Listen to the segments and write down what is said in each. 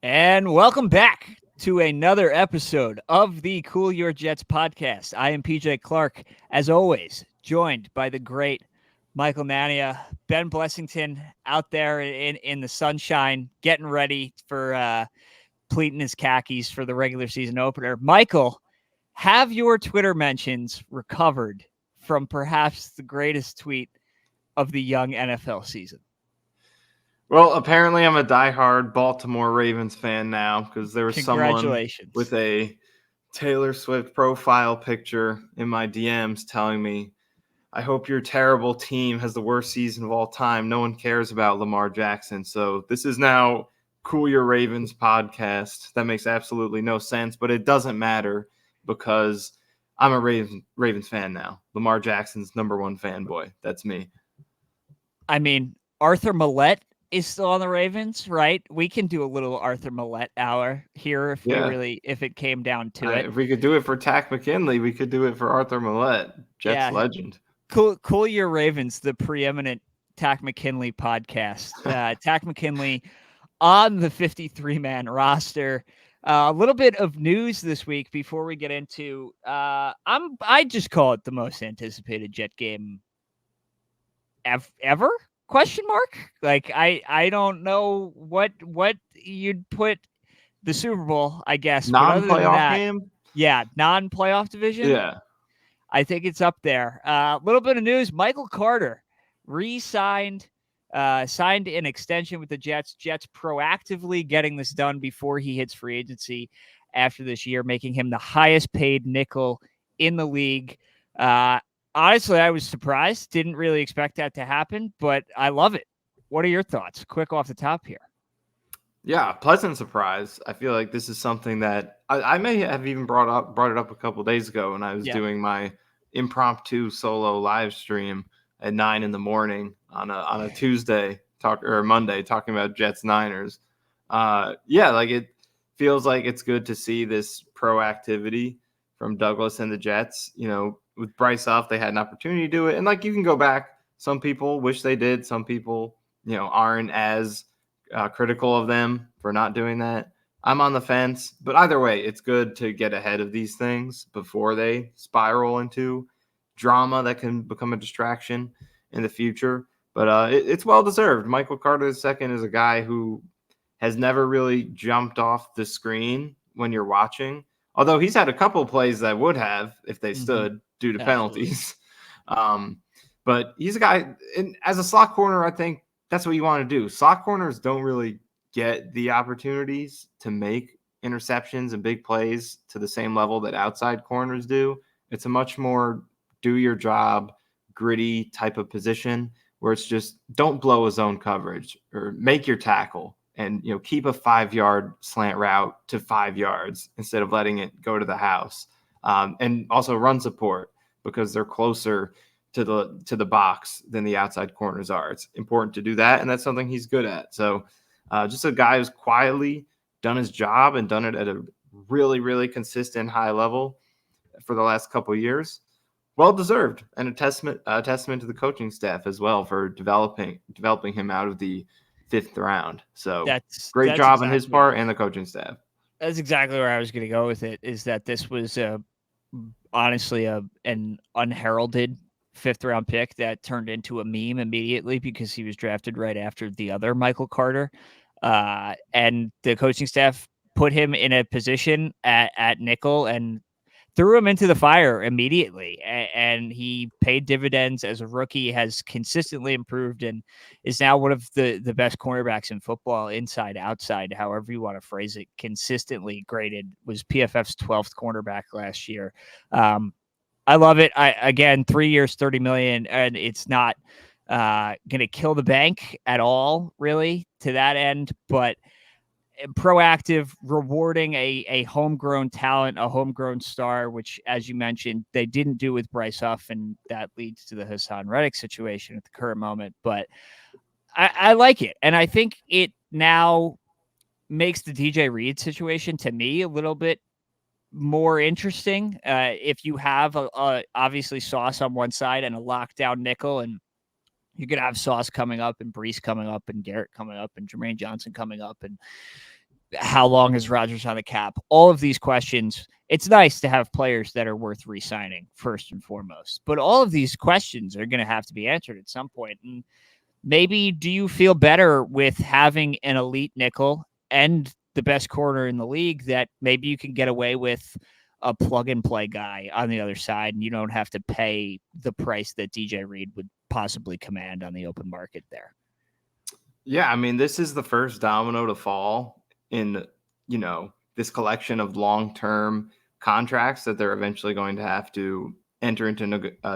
And welcome back to another episode of the Cool Your Jets podcast. I am PJ Clark, as always, joined by the great Michael Nania, Ben Blessington out there in the sunshine, getting ready for pleating his khakis for the regular season opener. Michael, have your Twitter mentions recovered from perhaps the greatest tweet of the young NFL season? Well, apparently I'm a diehard Baltimore Ravens fan now because there was someone Congratulations. with a Taylor Swift profile picture in my DMs telling me, I hope your terrible team has the worst season of all time. No one cares about Lamar Jackson. So this is now Cool Your Ravens podcast. That makes absolutely no sense, but it doesn't matter because I'm a Ravens fan now. Lamar Jackson's number one fanboy. That's me. I mean, Arthur Millette is still on the Ravens, right? We can do a little Arthur Millette hour here Yeah. if it came down to it. If we could do it for Tack McKinley, we could do it for Arthur Millette, Jets Yeah, legend. cool your Ravens, the preeminent Tack McKinley podcast. Tack McKinley on the 53-man roster. A little bit of news this week before we get into. I just call it the most anticipated Jet game ever? Question mark. Like I don't know what you'd put the Super Bowl, I guess, but other than Non-playoff that, game? yeah, non-playoff division. Yeah. I think it's up there. A little bit of news: Michael Carter re-signed, signed an extension with the Jets. Jets proactively getting this done before he hits free agency after this year, making him the highest paid nickel in the league. Honestly, I was surprised. Didn't really expect that to happen, but I love it. What are your thoughts? Quick off the top here. Yeah, pleasant surprise. I feel like this is something that I may have even brought it up a couple of days ago when I was Yeah. doing my impromptu solo live stream at 9 in the morning on a Tuesday or Monday talking about Jets Niners. Yeah, like it feels like it's good to see this proactivity from Douglas and the Jets. You know, with Bryce off, they had an opportunity to do it, and like you can go back. Some people wish they did. Some people, aren't as critical of them for not doing that. I'm on the fence, but either way, it's good to get ahead of these things before they spiral into drama that can become a distraction in the future. But it's well deserved. Michael Carter II is a guy who has never really jumped off the screen when you're watching. Although he's had a couple plays that would have if they stood due to Absolutely. penalties. But he's a guy, and as a slot corner, I think that's what you want to do. Slot corners don't really get the opportunities to make interceptions and big plays to the same level that outside corners do. It's a much more do your job, gritty type of position where it's just don't blow a zone coverage or make your tackle and keep a 5-yard slant route to 5 yards instead of letting it go to the house. And also run support because they're closer to the box than the outside corners are. It's important to do that, and that's something he's good at. So just a guy who's quietly done his job and done it at a really, really consistent high level for the last couple of years. Well deserved, and a testament to the coaching staff as well for developing him out of the 5th round. So great job on his part and the coaching staff. That's exactly where I was going to go with it. Is that this was honestly an unheralded 5th-round pick that turned into a meme immediately because he was drafted right after the other Michael Carter, and the coaching staff put him in a position at nickel and threw him into the fire immediately, and he paid dividends as a rookie, has consistently improved, and is now one of the best cornerbacks in football, inside, outside, however you want to phrase it. Consistently graded, was PFF's 12th cornerback last year. I love it. Again, 3 years, $30 million, and it's not going to kill the bank at all, really, to that end, but proactive, rewarding a homegrown talent, a homegrown star, which, as you mentioned, they didn't do with Bryce Huff, and that leads to the Hassan Reddick situation at the current moment. But I like it, and I think it now makes the DJ Reed situation, to me, a little bit more interesting. If you have obviously Sauce on one side and a lockdown nickel, and you could have Sauce coming up and Breece coming up and Garrett coming up and Jermaine Johnson coming up, and how long is Rodgers on the cap? All of these questions. It's nice to have players that are worth re-signing first and foremost, but all of these questions are going to have to be answered at some point. And maybe do you feel better with having an elite nickel and the best corner in the league that maybe you can get away with a plug and play guy on the other side and you don't have to pay the price that DJ Reed would possibly command on the open market there? Yeah, I mean, this is the first domino to fall in, this collection of long-term contracts that they're eventually going to have to enter into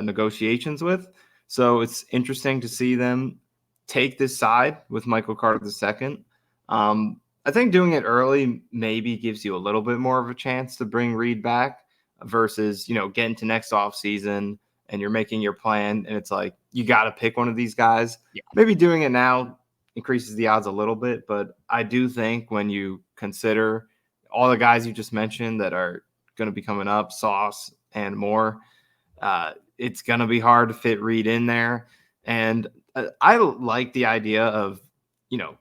negotiations with. So it's interesting to see them take this side with Michael Carter II. I think doing it early maybe gives you a little bit more of a chance to bring Reed back versus, getting to next off season and you're making your plan and it's like you got to pick one of these guys. Yeah. Maybe doing it now increases the odds a little bit, but I do think when you consider all the guys you just mentioned that are going to be coming up, Sauce and more, it's going to be hard to fit Reed in there. And I like the idea of,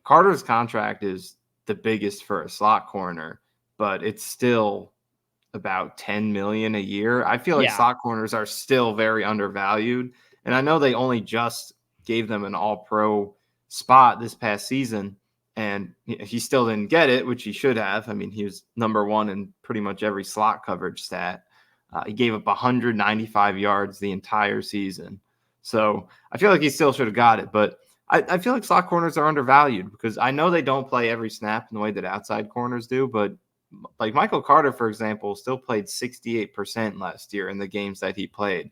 Carter's contract is the biggest for a slot corner, but it's still about 10 million a year. I feel like Yeah. slot corners are still very undervalued. And I know they only just gave them an all pro spot this past season and he still didn't get it, which he should have. I mean, he was number one in pretty much every slot coverage stat. He gave up 195 yards the entire season. So I feel like he still should have got it. But I feel like slot corners are undervalued because I know they don't play every snap in the way that outside corners do, but like Michael Carter, for example, still played 68% last year in the games that he played.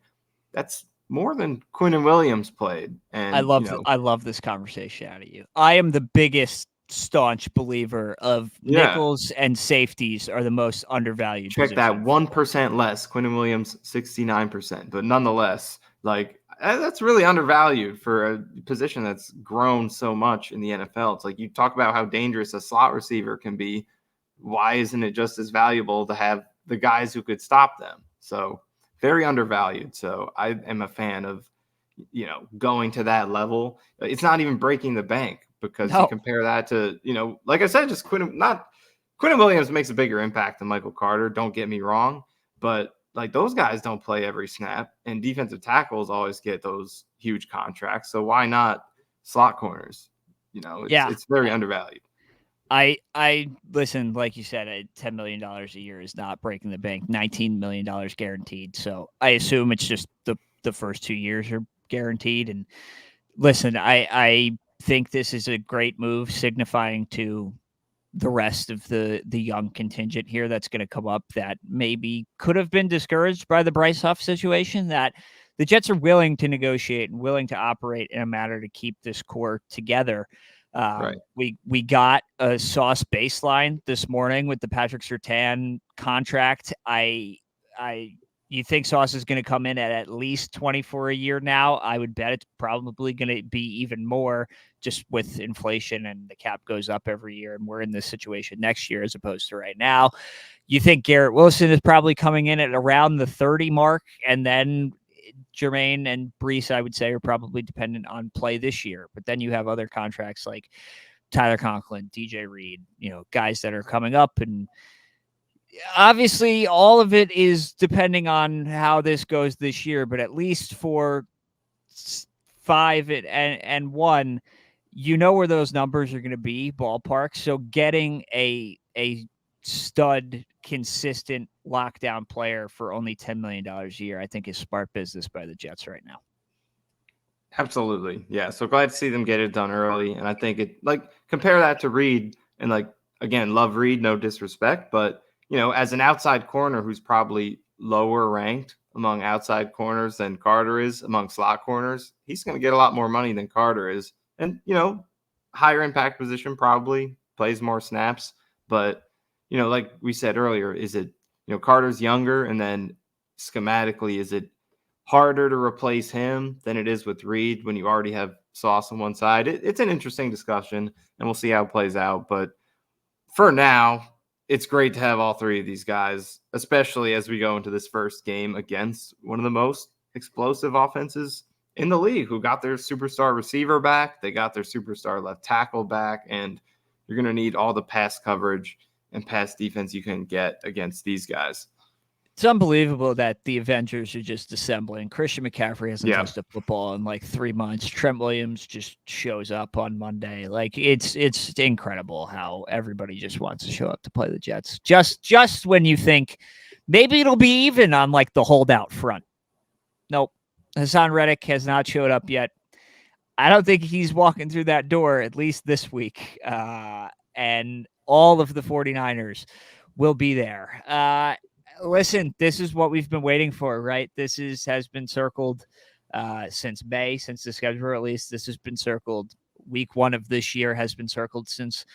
That's more than Quinnen Williams played. And, I love this conversation out of you. I am the biggest staunch believer of yeah, nickels and safeties are the most undervalued check that position of football. 1% less. Quinnen Williams, 69%. But nonetheless, like that's really undervalued for a position that's grown so much in the NFL. It's like you talk about how dangerous a slot receiver can be. Why isn't it just as valuable to have the guys who could stop them? So very undervalued. So I am a fan of, going to that level. It's not even breaking the bank because you No. compare that to, like I said, just Quinnen Williams makes a bigger impact than Michael Carter. Don't get me wrong, but like those guys don't play every snap, and defensive tackles always get those huge contracts. So why not slot corners? Yeah. It's very undervalued. I listen, like you said, $10 million a year is not breaking the bank. $19 million guaranteed. So I assume it's just the first 2 years are guaranteed. And listen, I think this is a great move, signifying to the rest of the young contingent here that's going to come up that maybe could have been discouraged by the Bryce Huff situation, that the Jets are willing to negotiate and willing to operate in a manner to keep this core together. Right. We got a Sauce baseline this morning with the Patrick Surtain contract. I you think Sauce is going to come in at least 24 a year now? I would bet it's probably going to be even more, just with inflation and the cap goes up every year, and we're in this situation next year as opposed to right now. You think Garrett Wilson is probably coming in at around the 30 mark, and then Jermaine and Breece, I would say, are probably dependent on play this year. But then you have other contracts like Tyler Conklin, DJ Reed, guys that are coming up. And obviously, all of it is depending on how this goes this year. But at least for 5 and 1, where those numbers are going to be ballpark. So getting a stud, consistent lockdown player for only $10 million a year, I think is smart business by the Jets right now. Absolutely. Yeah. So glad to see them get it done early. And I think compare that to Reed and again, love Reed, no disrespect, but as an outside corner who's probably lower ranked among outside corners than Carter is among slot corners, he's going to get a lot more money than Carter is. And, higher impact position, probably plays more snaps. But, like we said earlier, is it, Carter's younger, and then schematically, is it harder to replace him than it is with Reed when you already have Sauce on one side? It's an interesting discussion, and we'll see how it plays out. But for now, it's great to have all three of these guys, especially as we go into this first game against one of the most explosive offenses in the league, who got their superstar receiver back. They got their superstar left tackle back. And, You're going to need all the pass coverage and pass defense you can get against these guys. It's unbelievable that the Avengers are just assembling. Christian McCaffrey hasn't Yeah. touched a football in like 3 months. Trent Williams just shows up on Monday. Like it's incredible how everybody just wants to show up to play the Jets. Just when you think maybe it'll be even on like the holdout front. Nope. Hassan Reddick has not showed up yet. I don't think he's walking through that door, at least this week. And all of the 49ers will be there. Listen, this is what we've been waiting for, right? This has been circled since May, since the schedule release. This has been circled. Week 1 of this year has been circled since,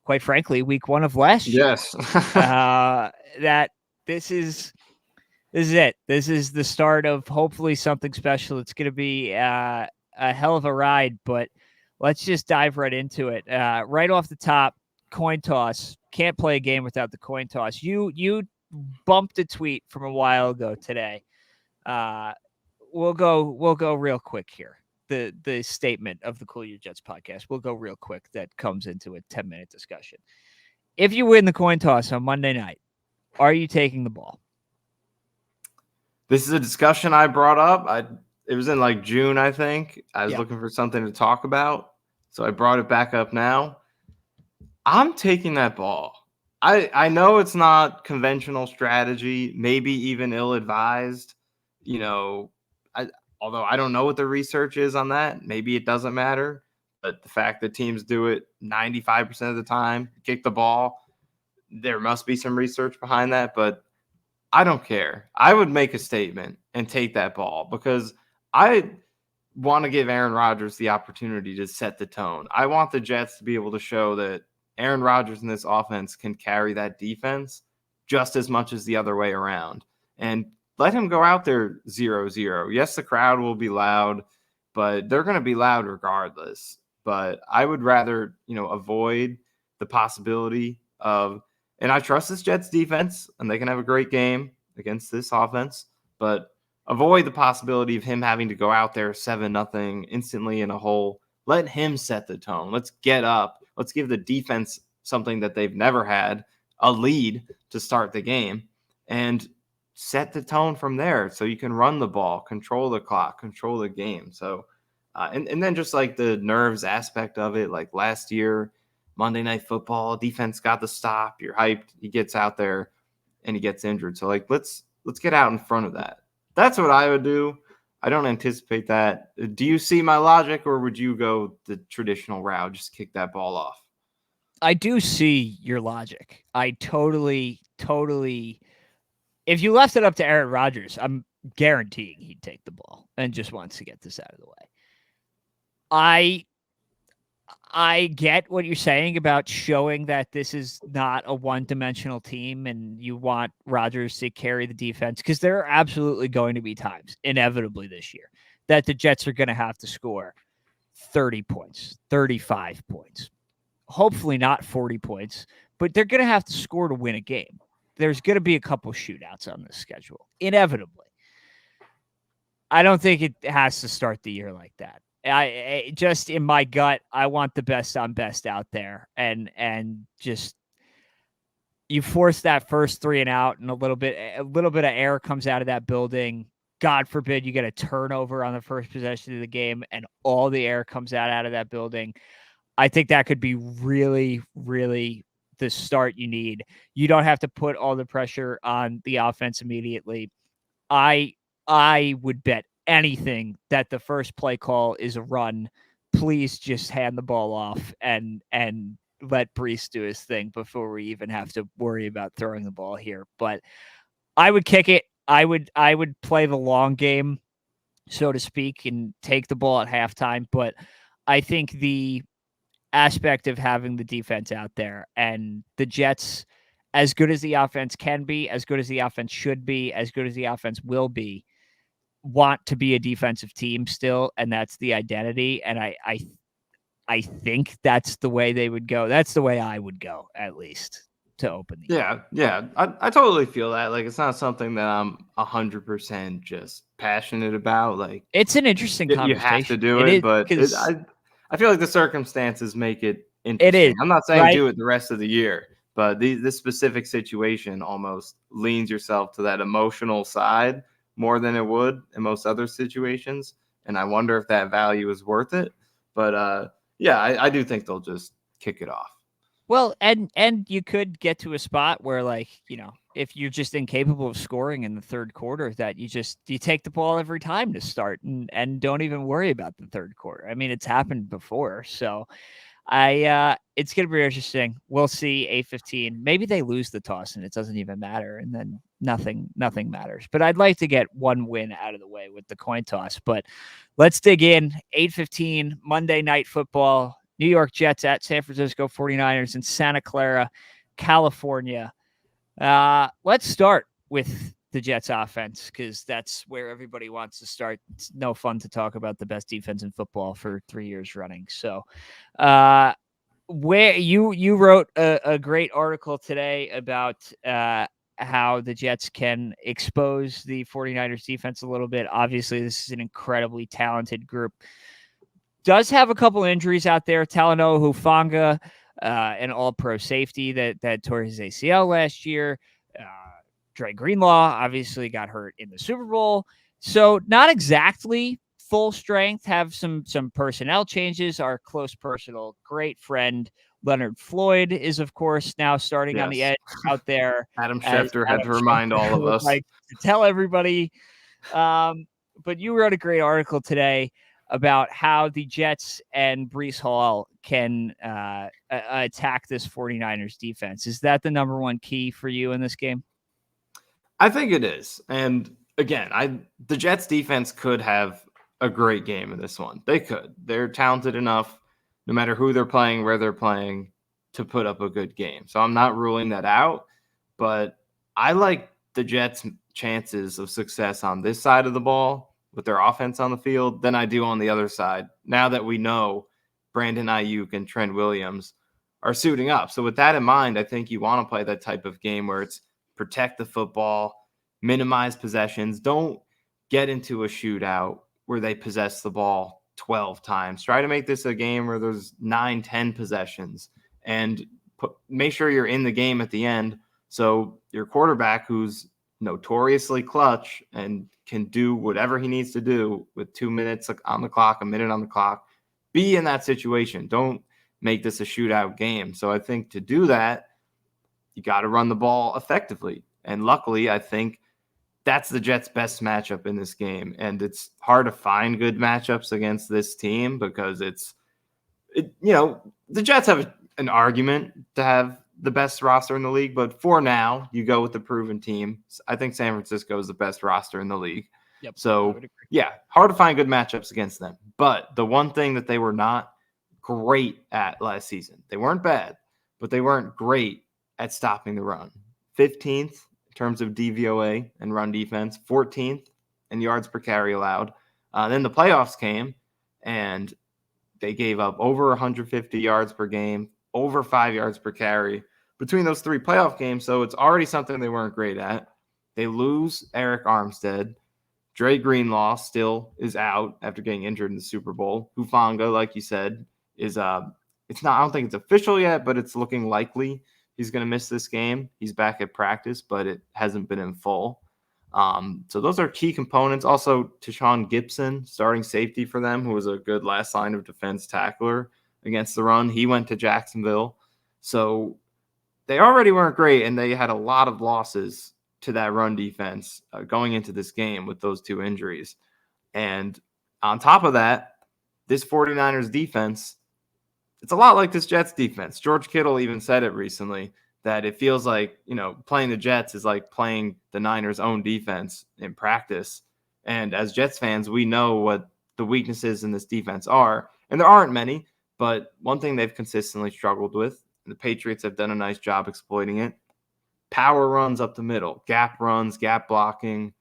quite frankly, week 1 of last year. Yes. That this is it. This is the start of hopefully something special. It's going to be a hell of a ride, but let's just dive right into it. Right off the top, coin toss. Can't play a game without the coin toss. You bumped a tweet from a while ago today. We'll go real quick here. The statement of the Cool Your Jets podcast. We'll go real quick. That comes into a 10-minute discussion. If you win the coin toss on Monday night, are you taking the ball? This is a discussion I brought up. It was in like June, I think. I was Yeah. looking for something to talk about, so I brought it back up now. I'm taking that ball. I know it's not conventional strategy, maybe even ill-advised. Although I don't know what the research is on that, maybe it doesn't matter. But the fact that teams do it 95% of the time, kick the ball, there must be some research behind that. But I don't care. I would make a statement and take that ball because I want to give Aaron Rodgers the opportunity to set the tone. I want the Jets to be able to show that Aaron Rodgers in this offense can carry that defense just as much as the other way around. And let him go out there 0-0. Yes, the crowd will be loud, but they're going to be loud regardless. But I would rather, avoid the possibility of, and I trust this Jets defense, and they can have a great game against this offense, but avoid the possibility of him having to go out there 7-0 instantly in a hole. Let him set the tone. Let's get up. Let's give the defense something that they've never had, a lead to start the game, and set the tone from there so you can run the ball, control the clock, control the game. So, and then just like the nerves aspect of it, like last year, Monday Night Football, defense got the stop. You're hyped. He gets out there and he gets injured. So like, let's get out in front of that. That's what I would do. I don't anticipate that. Do you see my logic, or would you go the traditional route, just kick that ball off? I do see your logic. I totally. If you left it up to Aaron Rodgers, I'm guaranteeing he'd take the ball and just wants to get this out of the way. I get what you're saying about showing that this is not a one-dimensional team and you want Rodgers to carry the defense, because there are absolutely going to be times, inevitably this year, that the Jets are going to have to score 30 points, 35 points, hopefully not 40 points, but they're going to have to score to win a game. There's going to be a couple shootouts on this schedule, inevitably. I don't think it has to start the year like that. I just, in my gut, I want the best on best out there, and just you force that first 3 and out, and a little bit of air comes out of that building. God forbid you get a turnover on the first possession of the game, and all the air comes out of that building. I think that could be really, really the start you need. You don't have to put all the pressure on the offense immediately. I would bet anything that the first play call is a run. Please just hand the ball off and let Breece do his thing before we even have to worry about throwing the ball here. But I would kick it. I would play the long game, so to speak, and take the ball at halftime. But I think the aspect of having the defense out there and the Jets, as good as the offense can be, as good as the offense should be, as good as the offense will be, want to be a defensive team still, and that's the identity. And I think that's the way they would go. That's the way I would go, at least, to open the year. Yeah. I totally feel that. Like, it's not something that I'm 100% just passionate about. Like, it's an interesting conversation. You have to do it, but I feel like the circumstances make it It is, interesting. I'm not saying right? do it the rest of the year, but this specific situation almost leans yourself to that emotional side more than it would in most other situations. And I wonder if that value is worth it. But yeah, I do think they'll just kick it off. Well, and you could get to a spot where, like, if you're just incapable of scoring in the third quarter, that you take the ball every time to start and don't even worry about the third quarter. I mean, it's happened before. So it's gonna be interesting. We'll see. 8:15. Maybe they lose the toss and it doesn't even matter, and then nothing matters. But I'd like to get one win out of the way with the coin toss. But let's dig in. 8:15 Monday Night Football. New York Jets at San Francisco 49ers in Santa Clara, California. Let's start with the Jets offense, because that's where everybody wants to start. It's no fun to talk about the best defense in football for 3 years running. So, uh, where you wrote a great article today about how the Jets can expose the 49ers defense a little bit. Obviously, this is an incredibly talented group. Does have a couple injuries out there. Talanoa Hufanga, an all-pro safety that tore his ACL last year. Uh, Dre Greenlaw obviously got hurt in the Super Bowl. So not exactly full strength. Have some personnel changes. Our close personal great friend Leonard Floyd is, of course, now starting on the Yes. edge out there, Adam as Schefter had Adam to remind all Schefter of would us. like to tell everybody. But you wrote a great article today about how the Jets and Breece Hall can attack this 49ers defense. Is that the number one key for you in this game? I think it is. And again, the Jets defense could have a great game in this one. They could. They're talented enough, no matter who they're playing, where they're playing, to put up a good game. So I'm not ruling that out, but I like the Jets' chances of success on this side of the ball with their offense on the field than I do on the other side. Now that we know Brandon Ayuk and Trent Williams are suiting up. So with that in mind, I think you want to play that type of game where it's protect the football, minimize possessions. Don't get into a shootout where they possess the ball 12 times. Try to make this a game where there's 9, 10 possessions and make sure you're in the game at the end. So your quarterback, who's notoriously clutch and can do whatever he needs to do with 2 minutes on the clock, a minute on the clock, be in that situation. Don't make this a shootout game. So I think to do that, you got to run the ball effectively. And luckily, I think that's the Jets' best matchup in this game. And it's hard to find good matchups against this team because the Jets have an argument to have the best roster in the league. But for now, you go with the proven team. I think San Francisco is the best roster in the league. Yep. So, yeah, hard to find good matchups against them. But the one thing that they were not great at last season, they weren't bad, but they weren't great at stopping the run. 15th in terms of DVOA and run defense, 14th in yards per carry allowed. Then the playoffs came, and they gave up over 150 yards per game, over 5 yards per carry between those 3 playoff games. So it's already something they weren't great at. They lose Eric Armstead. Dre Greenlaw still is out after getting injured in the Super Bowl. Hufanga, like you said, is it's not, I don't think it's official yet, but it's looking likely he's going to miss this game. He's back at practice, but it hasn't been in full. So those are key components. Also, Tashawn Gibson, starting safety for them, who was a good last line of defense tackler against the run. He went to Jacksonville. So they already weren't great, and they had a lot of losses to that run defense going into this game with those 2 injuries. And on top of that, this 49ers defense, it's a lot like this Jets defense. George Kittle even said it recently that it feels like, playing the Jets is like playing the Niners' own defense in practice. And as Jets fans, we know what the weaknesses in this defense are. And there aren't many, but one thing they've consistently struggled with, and the Patriots have done a nice job exploiting it, power runs up the middle, gap runs, gap blocking,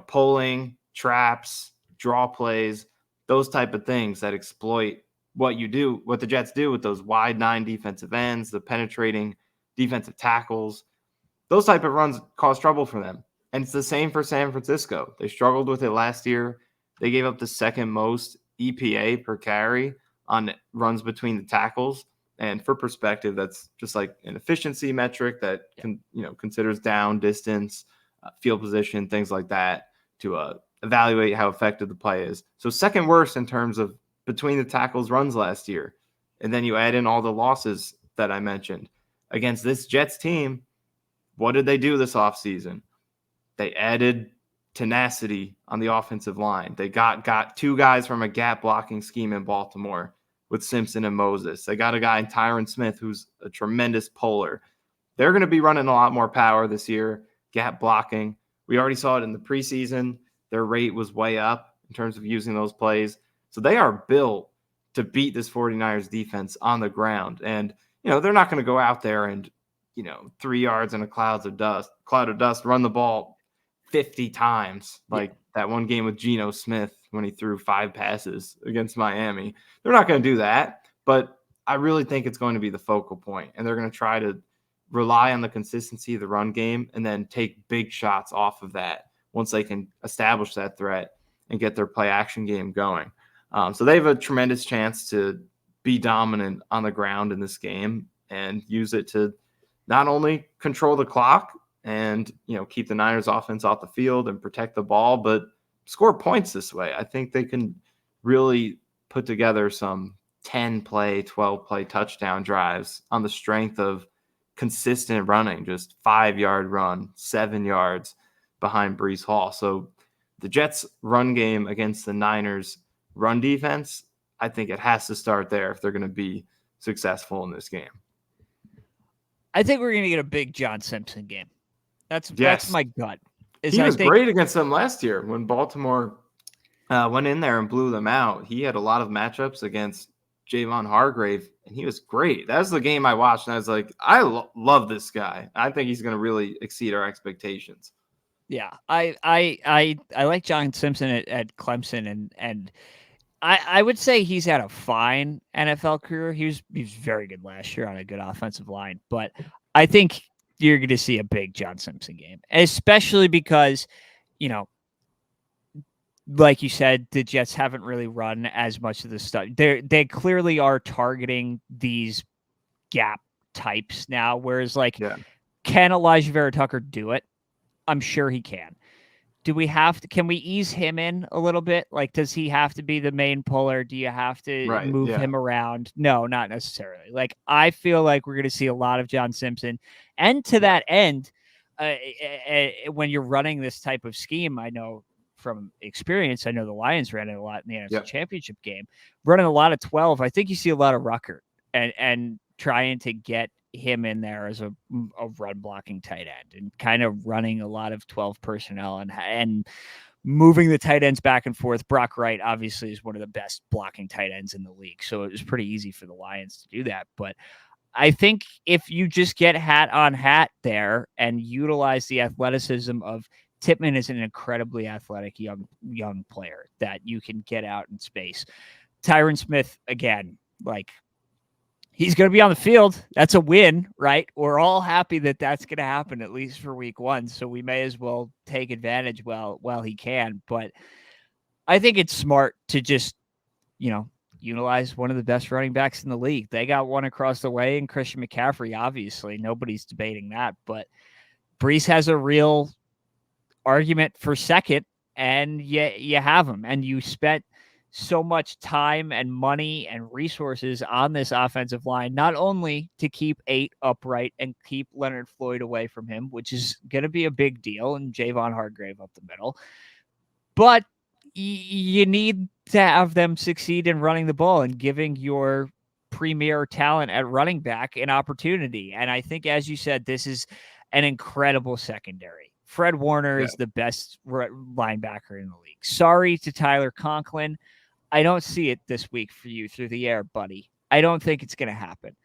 pulling, traps, draw plays, those type of things that exploit what the Jets do with those wide 9 defensive ends, the penetrating defensive tackles. Those type of runs cause trouble for them. And it's the same for San Francisco. They struggled with it last year. They gave up the second most EPA per carry on runs between the tackles. And for perspective, that's just like an efficiency metric that considers down, distance, field position, things like that to evaluate how effective the play is. So second worst in terms of between the tackles runs last year. And then you add in all the losses that I mentioned. Against this Jets team, what did they do this offseason? They added tenacity on the offensive line. They got two guys from a gap blocking scheme in Baltimore with Simpson and Moses. They got a guy in Tyron Smith who's a tremendous puller. They're going to be running a lot more power this year, gap blocking. We already saw it in the preseason. Their rate was way up in terms of using those plays. So they are built to beat this 49ers defense on the ground. And, they're not going to go out there and, 3 yards in a cloud of dust, run the ball 50 times, like that one game with Geno Smith when he threw 5 passes against Miami. They're not going to do that, but I really think it's going to be the focal point, and they're going to try to rely on the consistency of the run game and then take big shots off of that once they can establish that threat and get their play action game going. So they have a tremendous chance to be dominant on the ground in this game and use it to not only control the clock and keep the Niners offense off the field and protect the ball, but score points this way. I think they can really put together some 10-play, 12-play touchdown drives on the strength of consistent running, just 5-yard run, 7 yards behind Breece Hall. So the Jets' run game against the Niners' run defense, I think it has to start there if they're going to be successful in this game. I think we're going to get a big John Simpson game. That's my gut. He was great against them last year when Baltimore went in there and blew them out. He had a lot of matchups against Javon Hargrave, and he was great. That was the game I watched, and I was like, I love this guy. I think he's going to really exceed our expectations. Yeah, I like John Simpson at Clemson, and I would say he's had a fine NFL career. He was very good last year on a good offensive line, but I think you're going to see a big John Simpson game, especially because, like you said, the Jets haven't really run as much of the stuff. They clearly are targeting these gap types now, whereas can Elijah Vera Tucker do it? I'm sure he can. Do we have to? Can we ease him in a little bit? Like, does he have to be the main puller? Do you have to move him around? No, not necessarily. Like, I feel like we're going to see a lot of John Simpson, and to that end, when you're running this type of scheme, I know from experience, I know the Lions ran it a lot in the NFC Championship game, running a lot of 12. I think you see a lot of Ruckert and trying to get him in there as a run blocking tight end and kind of running a lot of 12 personnel and moving the tight ends back and forth. Brock Wright obviously is one of the best blocking tight ends in the league, so it was pretty easy for the Lions to do that. But I think if you just get hat on hat there and utilize the athleticism of Tippmann is an incredibly athletic young player that you can get out in space. Tyron Smith, again, he's going to be on the field. That's a win, right? We're all happy that that's going to happen, at least for week 1. So we may as well take advantage while he can. But I think it's smart to just, utilize one of the best running backs in the league. They got one across the way, and Christian McCaffrey, obviously. Nobody's debating that. But Breece has a real argument for second, and you have him. And you spent so much time and money and resources on this offensive line, not only to keep 8 upright and keep Leonard Floyd away from him, which is going to be a big deal, and Javon Hargrave up the middle, but you need to have them succeed in running the ball and giving your premier talent at running back an opportunity. And I think, as you said, this is an incredible secondary. Fred Warner is the best linebacker in the league. Sorry to Tyler Conklin. I don't see it this week for you through the air, buddy. I don't think it's going to happen.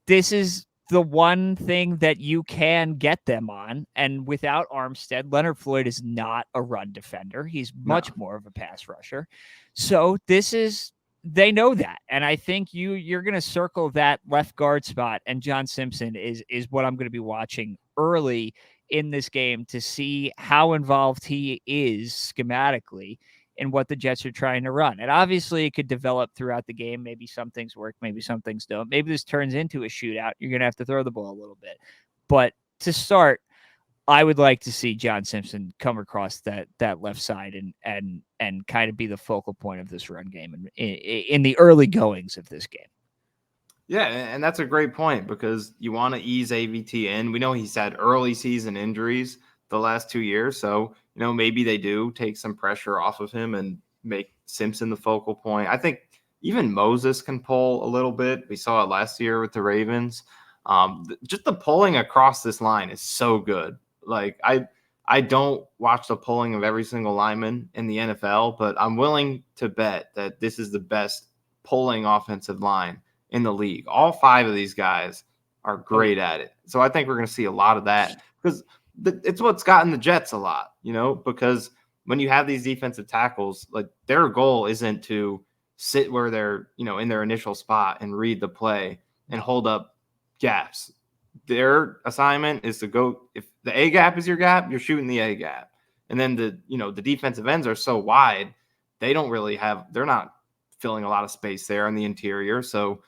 This is the one thing that you can get them on. And without Armstead, Leonard Floyd is not a run defender. He's much more of a pass rusher. So they know that. And I think you're going to circle that left guard spot. And John Simpson is what I'm going to be watching early in this game to see how involved he is schematically in what the Jets are trying to run. And obviously, it could develop throughout the game. Maybe some things work, maybe some things don't. Maybe this turns into a shootout. You're going to have to throw the ball a little bit. But to start, I would like to see John Simpson come across that left side and kind of be the focal point of this run game in the early goings of this game. Yeah, and that's a great point because you want to ease AVT in. We know he's had early season injuries the last 2 years, so maybe they do take some pressure off of him and make Simpson the focal point. I think even Moses can pull a little bit. We saw it last year with the Ravens. Just the pulling across this line is so good. Like I don't watch the pulling of every single lineman in the NFL, but I'm willing to bet that this is the best pulling offensive line in the league. All 5 of these guys are great at it. So I think we're going to see a lot of that because it's what's gotten the Jets a lot, because when you have these defensive tackles, like their goal isn't to sit where they're, in their initial spot and read the play and hold up gaps. Their assignment is to go, if the A gap is your gap, you're shooting the A gap. And then the defensive ends are so wide, they're not filling a lot of space there in the interior. So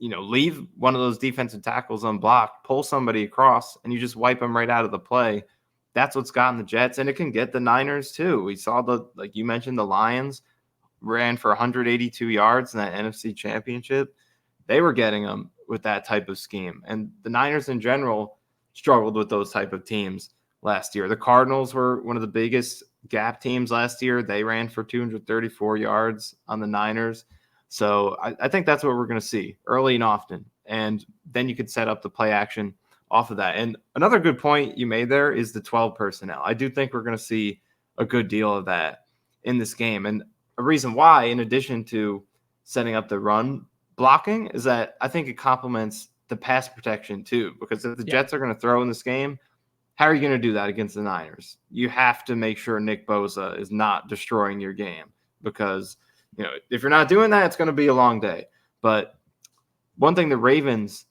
leave one of those defensive tackles unblocked, pull somebody across, and you just wipe them right out of the play. That's what's gotten the Jets, and it can get the Niners too. We saw like you mentioned, the Lions ran for 182 yards in that NFC Championship. They were getting them with that type of scheme, and the Niners in general struggled with those type of teams last year. The Cardinals were one of the biggest gap teams last year. They ran for 234 yards on the Niners. So I think that's what we're going to see early and often. And then you could set up the play action off of that. And another good point you made there is the 12 personnel. I do think we're going to see a good deal of that in this game. And a reason why, in addition to setting up the run blocking, is that I think it complements the pass protection too. Because if the Jets are going to throw in this game, how are you going to do that against the Niners? You have to make sure Nick Bosa is not destroying your game because – if you're not doing that, it's going to be a long day. But one thing the Ravens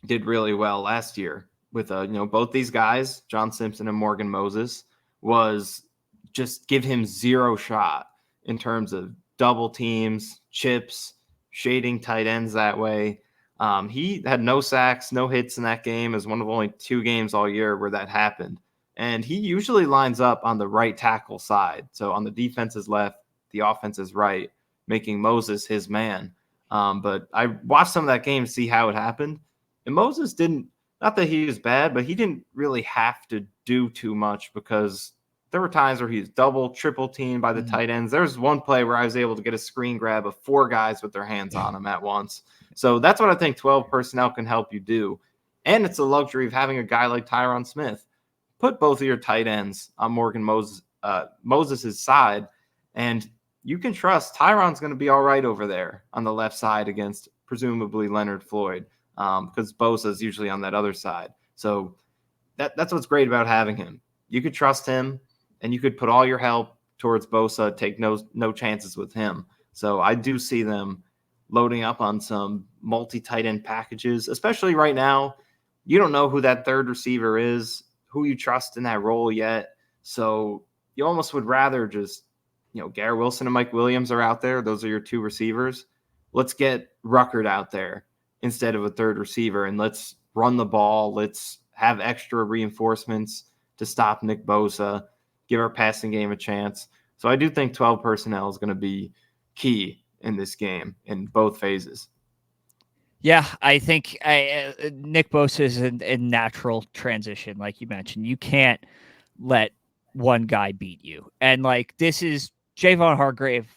did really well last year with, both these guys, John Simpson and Morgan Moses, was just give him zero shot in terms of double teams, chips, shading tight ends that way. He had no sacks, no hits in that game. It was one of only 2 games all year where that happened. And he usually lines up on the right tackle side. So on the defense's left, the offense is right, making Moses his man. But I watched some of that game to see how it happened. And Moses not that he was bad, but he didn't really have to do too much because there were times where he was double, triple teamed by the tight ends. There was one play where I was able to get a screen grab of 4 guys with their hands on him at once. So that's what I think 12 personnel can help you do. And it's the luxury of having a guy like Tyron Smith. Put both of your tight ends on Morgan Moses' side, and you can trust Tyron's going to be all right over there on the left side against presumably Leonard Floyd because Bosa's usually on that other side. So that's what's great about having him. You could trust him, and you could put all your help towards Bosa, take no chances with him. So I do see them loading up on some multi-tight end packages, especially right now. You don't know who that third receiver is, who you trust in that role yet. So you almost would rather just Garrett Wilson and Mike Williams are out there. Those are your 2 receivers. Let's get Ruckert out there instead of a third receiver, and let's run the ball. Let's have extra reinforcements to stop Nick Bosa, give our passing game a chance. So I do think 12 personnel is going to be key in this game in both phases. Yeah, I think Nick Bosa is a natural transition, like you mentioned. You can't let one guy beat you. And like this is Javon Hargrave,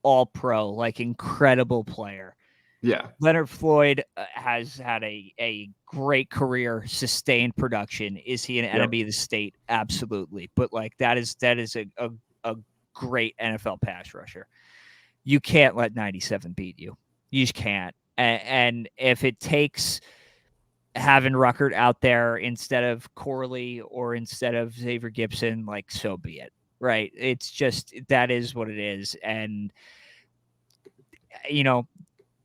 all pro, like incredible player. Yeah. Leonard Floyd has had a great career, sustained production. Is he an enemy of the state? Absolutely. But like that is a great NFL pass rusher. You can't let 97 beat you. You just can't. And if it takes having Ruckert out there instead of Corley or instead of Xavier Gibson, like so be it. Right. It's just that is what it is. And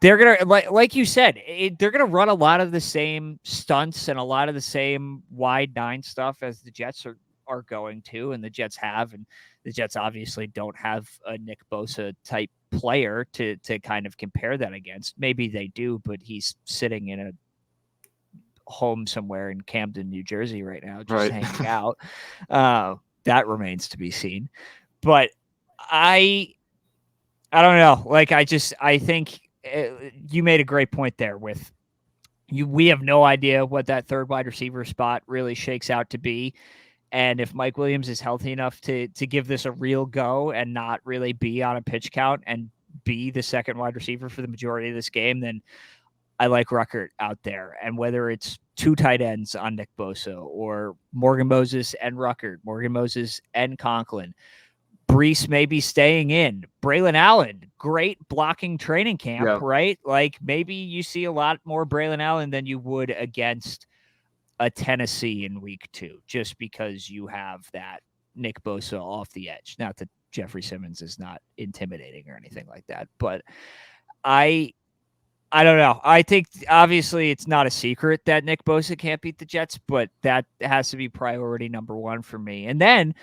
they're gonna like you said, they're gonna run a lot of the same stunts and a lot of the same wide 9 stuff as the Jets are going to, and the Jets have, and the Jets obviously don't have a Nick Bosa type player to kind of compare that against. Maybe they do, but he's sitting in a home somewhere in Camden, New Jersey right now, just Right. hanging out. That remains to be seen. But I I don't know. Like I think you made a great point there with you. We have no idea what that third wide receiver spot really shakes out to be. And if Mike Williams is healthy enough to give this a real go and not really be on a pitch count and be the second wide receiver for the majority of this game, then I like Ruckert out there. And whether it's two tight ends on Nick Bosa or Morgan Moses and Ruckert, Morgan Moses and Conklin, Breece may be staying in. Braylon Allen, great blocking training camp, Yeah. right? Like maybe you see a lot more Braylon Allen than you would against a Tennessee in week 2, just because you have that Nick Bosa off the edge. Not that Jeffrey Simmons is not intimidating or anything like that, but I I don't know. I think obviously it's not a secret that Nick Bosa can't beat the Jets, but that has to be priority number 1 for me. And then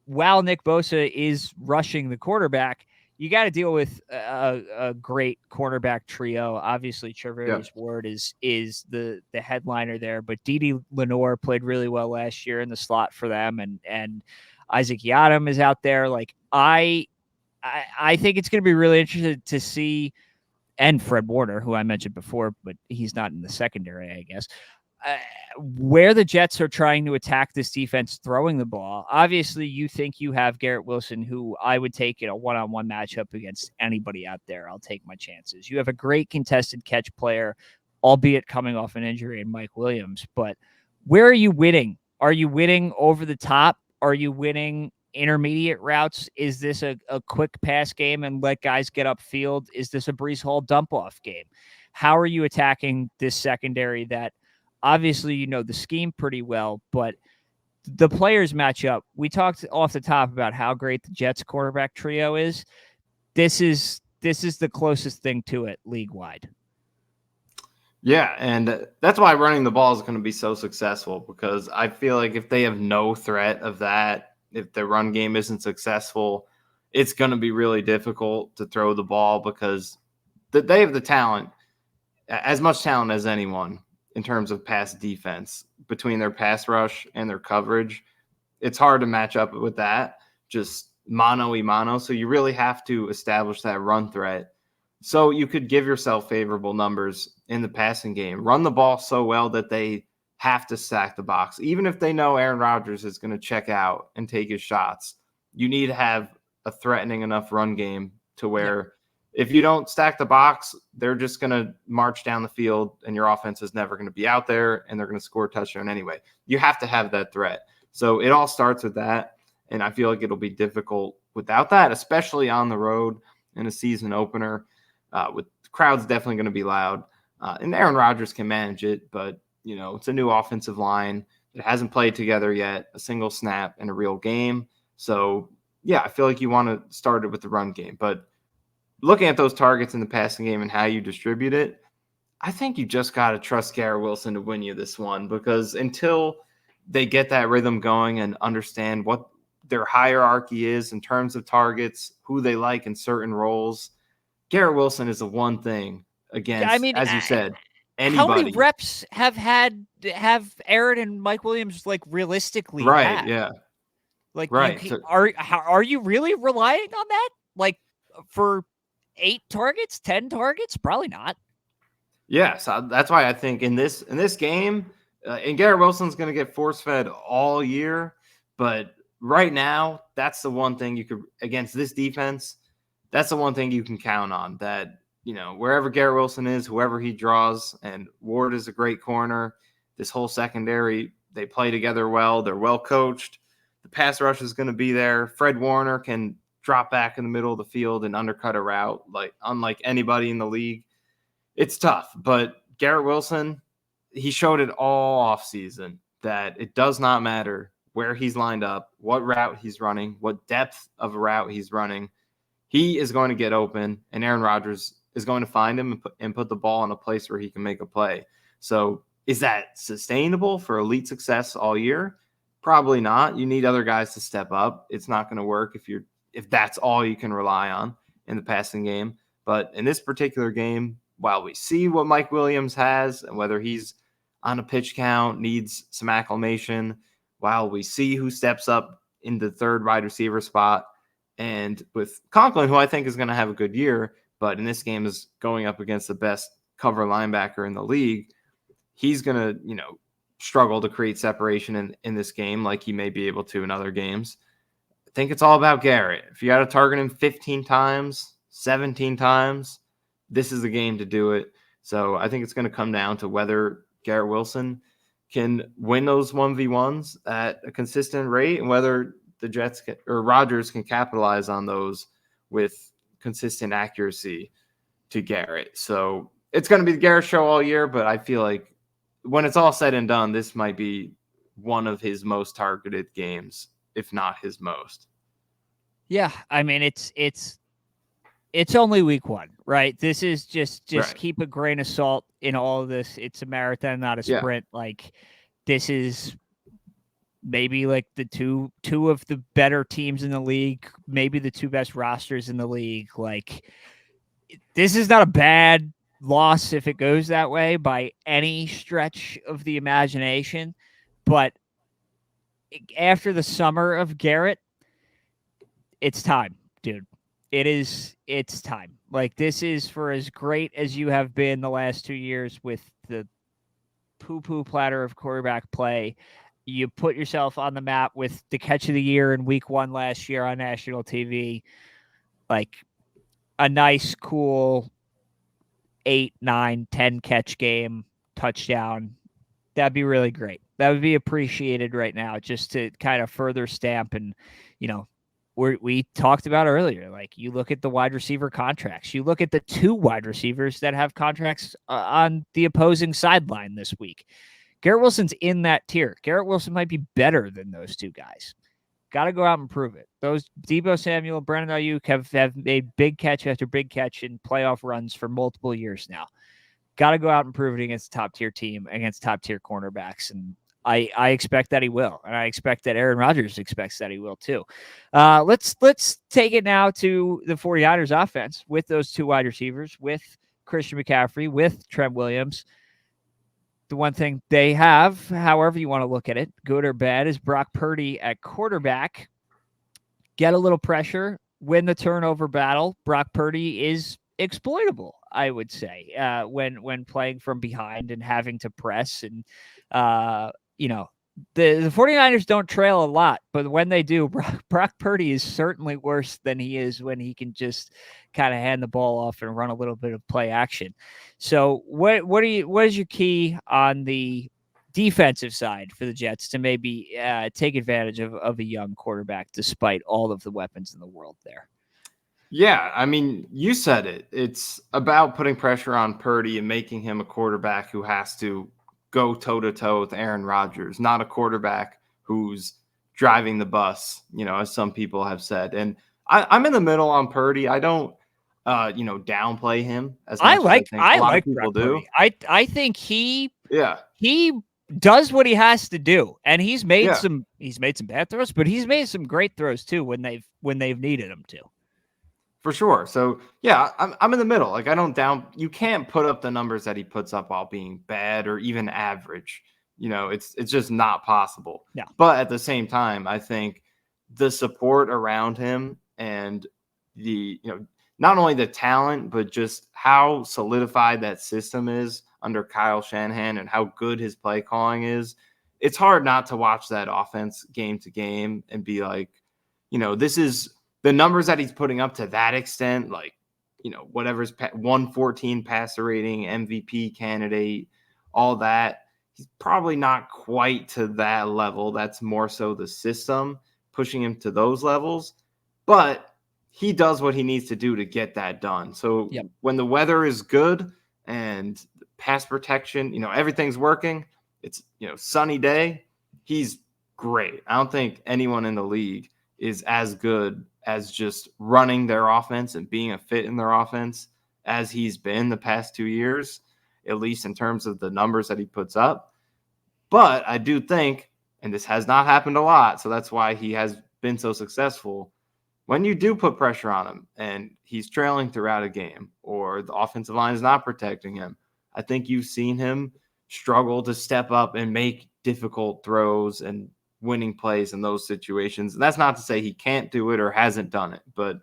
while Nick Bosa is rushing the quarterback, you got to deal with a great cornerback trio. Obviously, Yeah. Charvarius Ward is the headliner there, but Dede Lenore played really well last year in the slot for them, and Isaac Yiadom is out there. Like I think it's going to be really interesting to see, and Fred Warner, who I mentioned before, but he's not in the secondary, I guess. Where the Jets are trying to attack this defense throwing the ball. Obviously, you think you have Garrett Wilson, who I would take in a one-on-one matchup against anybody out there. I'll take my chances. You have a great contested catch player, albeit coming off an injury in Mike Williams. But where are you winning? Are you winning over the top? Are you winning intermediate routes? Is this a quick pass game and let guys get upfield? Is this a Breece Hall dump-off game? How are you attacking this secondary that obviously you know the scheme pretty well, but the players match up? We talked off the top about how great the Jets quarterback trio is. This is the closest thing to it league wide. Yeah, and that's why running the ball is going to be so successful, because I feel like if they have no threat of that, if their run game isn't successful, it's going to be really difficult to throw the ball, because they have the talent, as much talent as anyone in terms of pass defense between their pass rush and their coverage. It's hard to match up with that, just mano y mano. So you really have to establish that run threat, so you could give yourself favorable numbers in the passing game. Run the ball so well that they have to stack the box. Even if they know Aaron Rodgers is going to check out and take his shots, you need to have a threatening enough run game to where if you don't stack the box, they're just going to march down the field and your offense is never going to be out there and they're going to score a touchdown anyway. You have to have that threat. So it all starts with that. And I feel like it'll be difficult without that, especially on the road in a season opener. With the crowd's definitely going to be loud, and Aaron Rodgers can manage it, but it's a new offensive line that hasn't played together yet, a single snap in a real game. So yeah, I feel like you want to start it with the run game, but looking at those targets in the passing game and how you distribute it, I think you just got to trust Garrett Wilson to win you this one, because until they get that rhythm going and understand what their hierarchy is in terms of targets, who they like in certain roles, Garrett Wilson is the one thing I against, mean, as you said, how many anybody. reps have Aaron and Mike Williams like realistically Right. had? Yeah. Like Right. So, are you really relying on that? Like for 8 targets, 10 targets? Probably not. yeah. So that's why I think in this game, and Garrett Wilson's going to get force fed all year. But right now, that's the one thing you could, against this defense, that's the one thing you can count on, that, wherever Garrett Wilson is, whoever he draws, and Ward is a great corner. This whole secondary, they play together well. They're well coached. The pass rush is going to be there. Fred Warner can drop back in the middle of the field and undercut a route like unlike anybody in the league. It's tough, but Garrett Wilson, he showed it all offseason that it does not matter where he's lined up, what route he's running, what depth of a route he's running. He is going to get open, and Aaron Rodgers is going to find him and put the ball in a place where he can make a play. So is that sustainable for elite success all year? Probably not. You need other guys to step up. It's not going to work if that's all you can rely on in the passing game. But in this particular game, while we see what Mike Williams has and whether he's on a pitch count, needs some acclimation, while we see who steps up in the third wide receiver spot, and with Conklin, who I think is going to have a good year, but in this game is going up against the best cover linebacker in the league, he's going to, struggle to create separation in this game like he may be able to in other games. I think it's all about Garrett. If you got to target him 15 times, 17 times, this is the game to do it. So I think it's going to come down to whether Garrett Wilson can win those 1v1s at a consistent rate and whether the Jets or Rodgers can capitalize on those with consistent accuracy to Garrett. So it's going to be the Garrett show all year, but I feel like when it's all said and done, this might be one of his most targeted games, if not his most. Yeah, I mean it's only week 1, right? This is just Right. keep a grain of salt in all of this. It's a marathon, not a sprint. Yeah. Like this is maybe like the two of the better teams in the league, maybe the 2 best rosters in the league. Like this is not a bad loss if it goes that way by any stretch of the imagination, but after the summer of Garrett, it's time, dude. It's time. Like this is for as great as you have been the last 2 years with the poo-poo platter of quarterback play. You put yourself on the map with the catch of the year in week 1 last year on national TV. Like a nice, cool 8, 9, 10 catch game, touchdown. That'd be really great. That would be appreciated right now, just to kind of further stamp. And, we talked about earlier, like you look at the wide receiver contracts, you look at the 2 wide receivers that have contracts on the opposing sideline this week. Garrett Wilson's in that tier. Garrett Wilson might be better than those 2 guys. Got to go out and prove it. Those Deebo Samuel, Brandon Ayuk have made big catch after big catch in playoff runs for multiple years now. Got to go out and prove it against a top-tier team, against top-tier cornerbacks. And I expect that he will. And I expect that Aaron Rodgers expects that he will too. Let's take it now to the 49ers offense with those 2 wide receivers, with Christian McCaffrey, with Trent Williams. The one thing they have, however you want to look at it, good or bad, is Brock Purdy at quarterback. Get a little pressure, win the turnover battle. Brock Purdy is exploitable, I would say, when playing from behind and having to press. And, the 49ers don't trail a lot, but when they do, Brock Purdy is certainly worse than he is when he can just kind of hand the ball off and run a little bit of play action. So what is your key on the defensive side for the Jets to maybe take advantage of a young quarterback despite all of the weapons in the world there? Yeah, I mean, you said it. It's about putting pressure on Purdy and making him a quarterback who has to go toe-to-toe with Aaron Rodgers, not a quarterback who's driving the bus, as some people have said. And I'm in the middle on Purdy. I don't, downplay him as much as I think a lot of people do. I think he Yeah. He does what he has to do, and he's made Yeah. some bad throws, but he's made some great throws too when they've needed him to. For sure. So yeah, I'm in the middle. Like you can't put up the numbers that he puts up while being bad or even average. It's just not possible. Yeah. But at the same time, I think the support around him and the, not only the talent, but just how solidified that system is under Kyle Shanahan and how good his play calling is. It's hard not to watch that offense game to game and be like, this is the numbers that he's putting up to that extent, like, whatever's 114 passer rating, MVP candidate, all that. He's probably not quite to that level. That's more so the system pushing him to those levels. But he does what he needs to do to get that done. So when the weather is good and pass protection, everything's working, it's, sunny day, he's great. I don't think anyone in the league is as good as just running their offense and being a fit in their offense as he's been the past 2 years, at least in terms of the numbers that he puts up. But I do think and this has not happened a lot, so that's why he has been so successful. When you do put pressure on him and he's trailing throughout a game or the offensive line is not protecting him, I think you've seen him struggle to step up and make difficult throws and winning plays in those situations. And that's not to say he can't do it or hasn't done it, but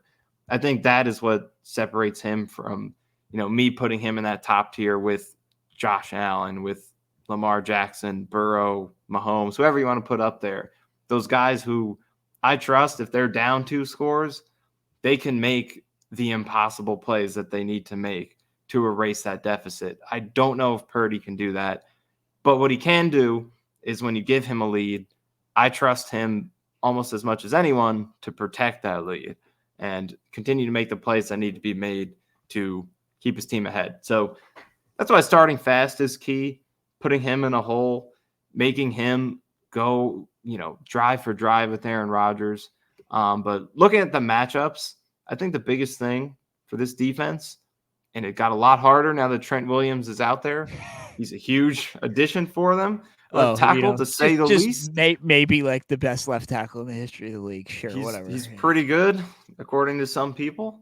I think that is what separates him from, me putting him in that top tier with Josh Allen, with Lamar Jackson, Burrow, Mahomes, whoever you want to put up there. Those guys who I trust, if they're down 2 scores, they can make the impossible plays that they need to make to erase that deficit. I don't know if Purdy can do that, but what he can do is when you give him a lead, I trust him almost as much as anyone to protect that lead and continue to make the plays that need to be made to keep his team ahead. So that's why starting fast is key, putting him in a hole, making him go, drive for drive with Aaron Rodgers. But looking at the matchups, I think the biggest thing for this defense, and it got a lot harder now that Trent Williams is out there. He's a huge addition for them. Left tackle, to say the least. Maybe like the best left tackle in the history of the league. Sure, whatever. He's pretty good, according to some people.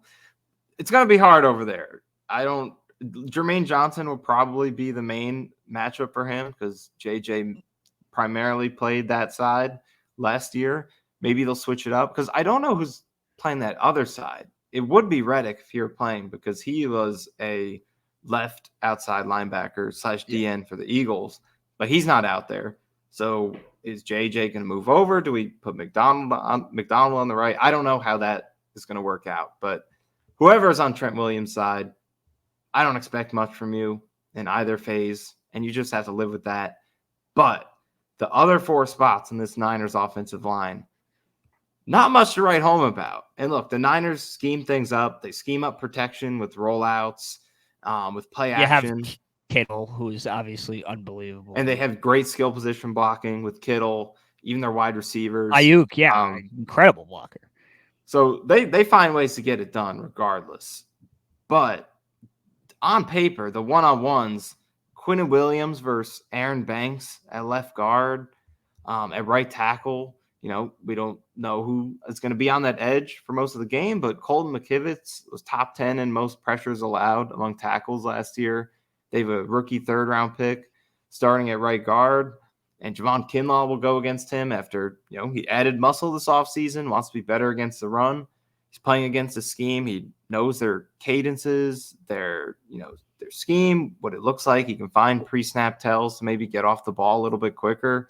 It's going to be hard over there. Jermaine Johnson will probably be the main matchup for him because JJ primarily played that side last year. Maybe they'll switch it up because I don't know who's playing that other side. It would be Reddick if he were playing because he was a left outside linebacker / DN for the Eagles, but he's not out there. So is JJ going to move over? Do we put McDonald on the right? I don't know how that is going to work out, but whoever is on Trent Williams' side, I don't expect much from you in either phase, and you just have to live with that. But the other 4 spots in this Niners offensive line, not much to write home about. And look, the Niners scheme things up. They scheme up protection with rollouts, with play action. You have Kittle, who is obviously unbelievable. And they have great skill position blocking with Kittle, even their wide receivers. Ayuk, incredible blocker. So they find ways to get it done regardless. But on paper, the one-on-ones, Quinnen Williams versus Aaron Banks at left guard, at right tackle, we don't know who is going to be on that edge for most of the game, but Colton McKivitz was top 10 in most pressures allowed among tackles last year. They have a rookie 3rd-round pick starting at right guard, and Javon Kinlaw will go against him after, he added muscle this offseason, wants to be better against the run. He's playing against a scheme. He knows their cadences, their scheme, what it looks like. He can find pre-snap tells to maybe get off the ball a little bit quicker.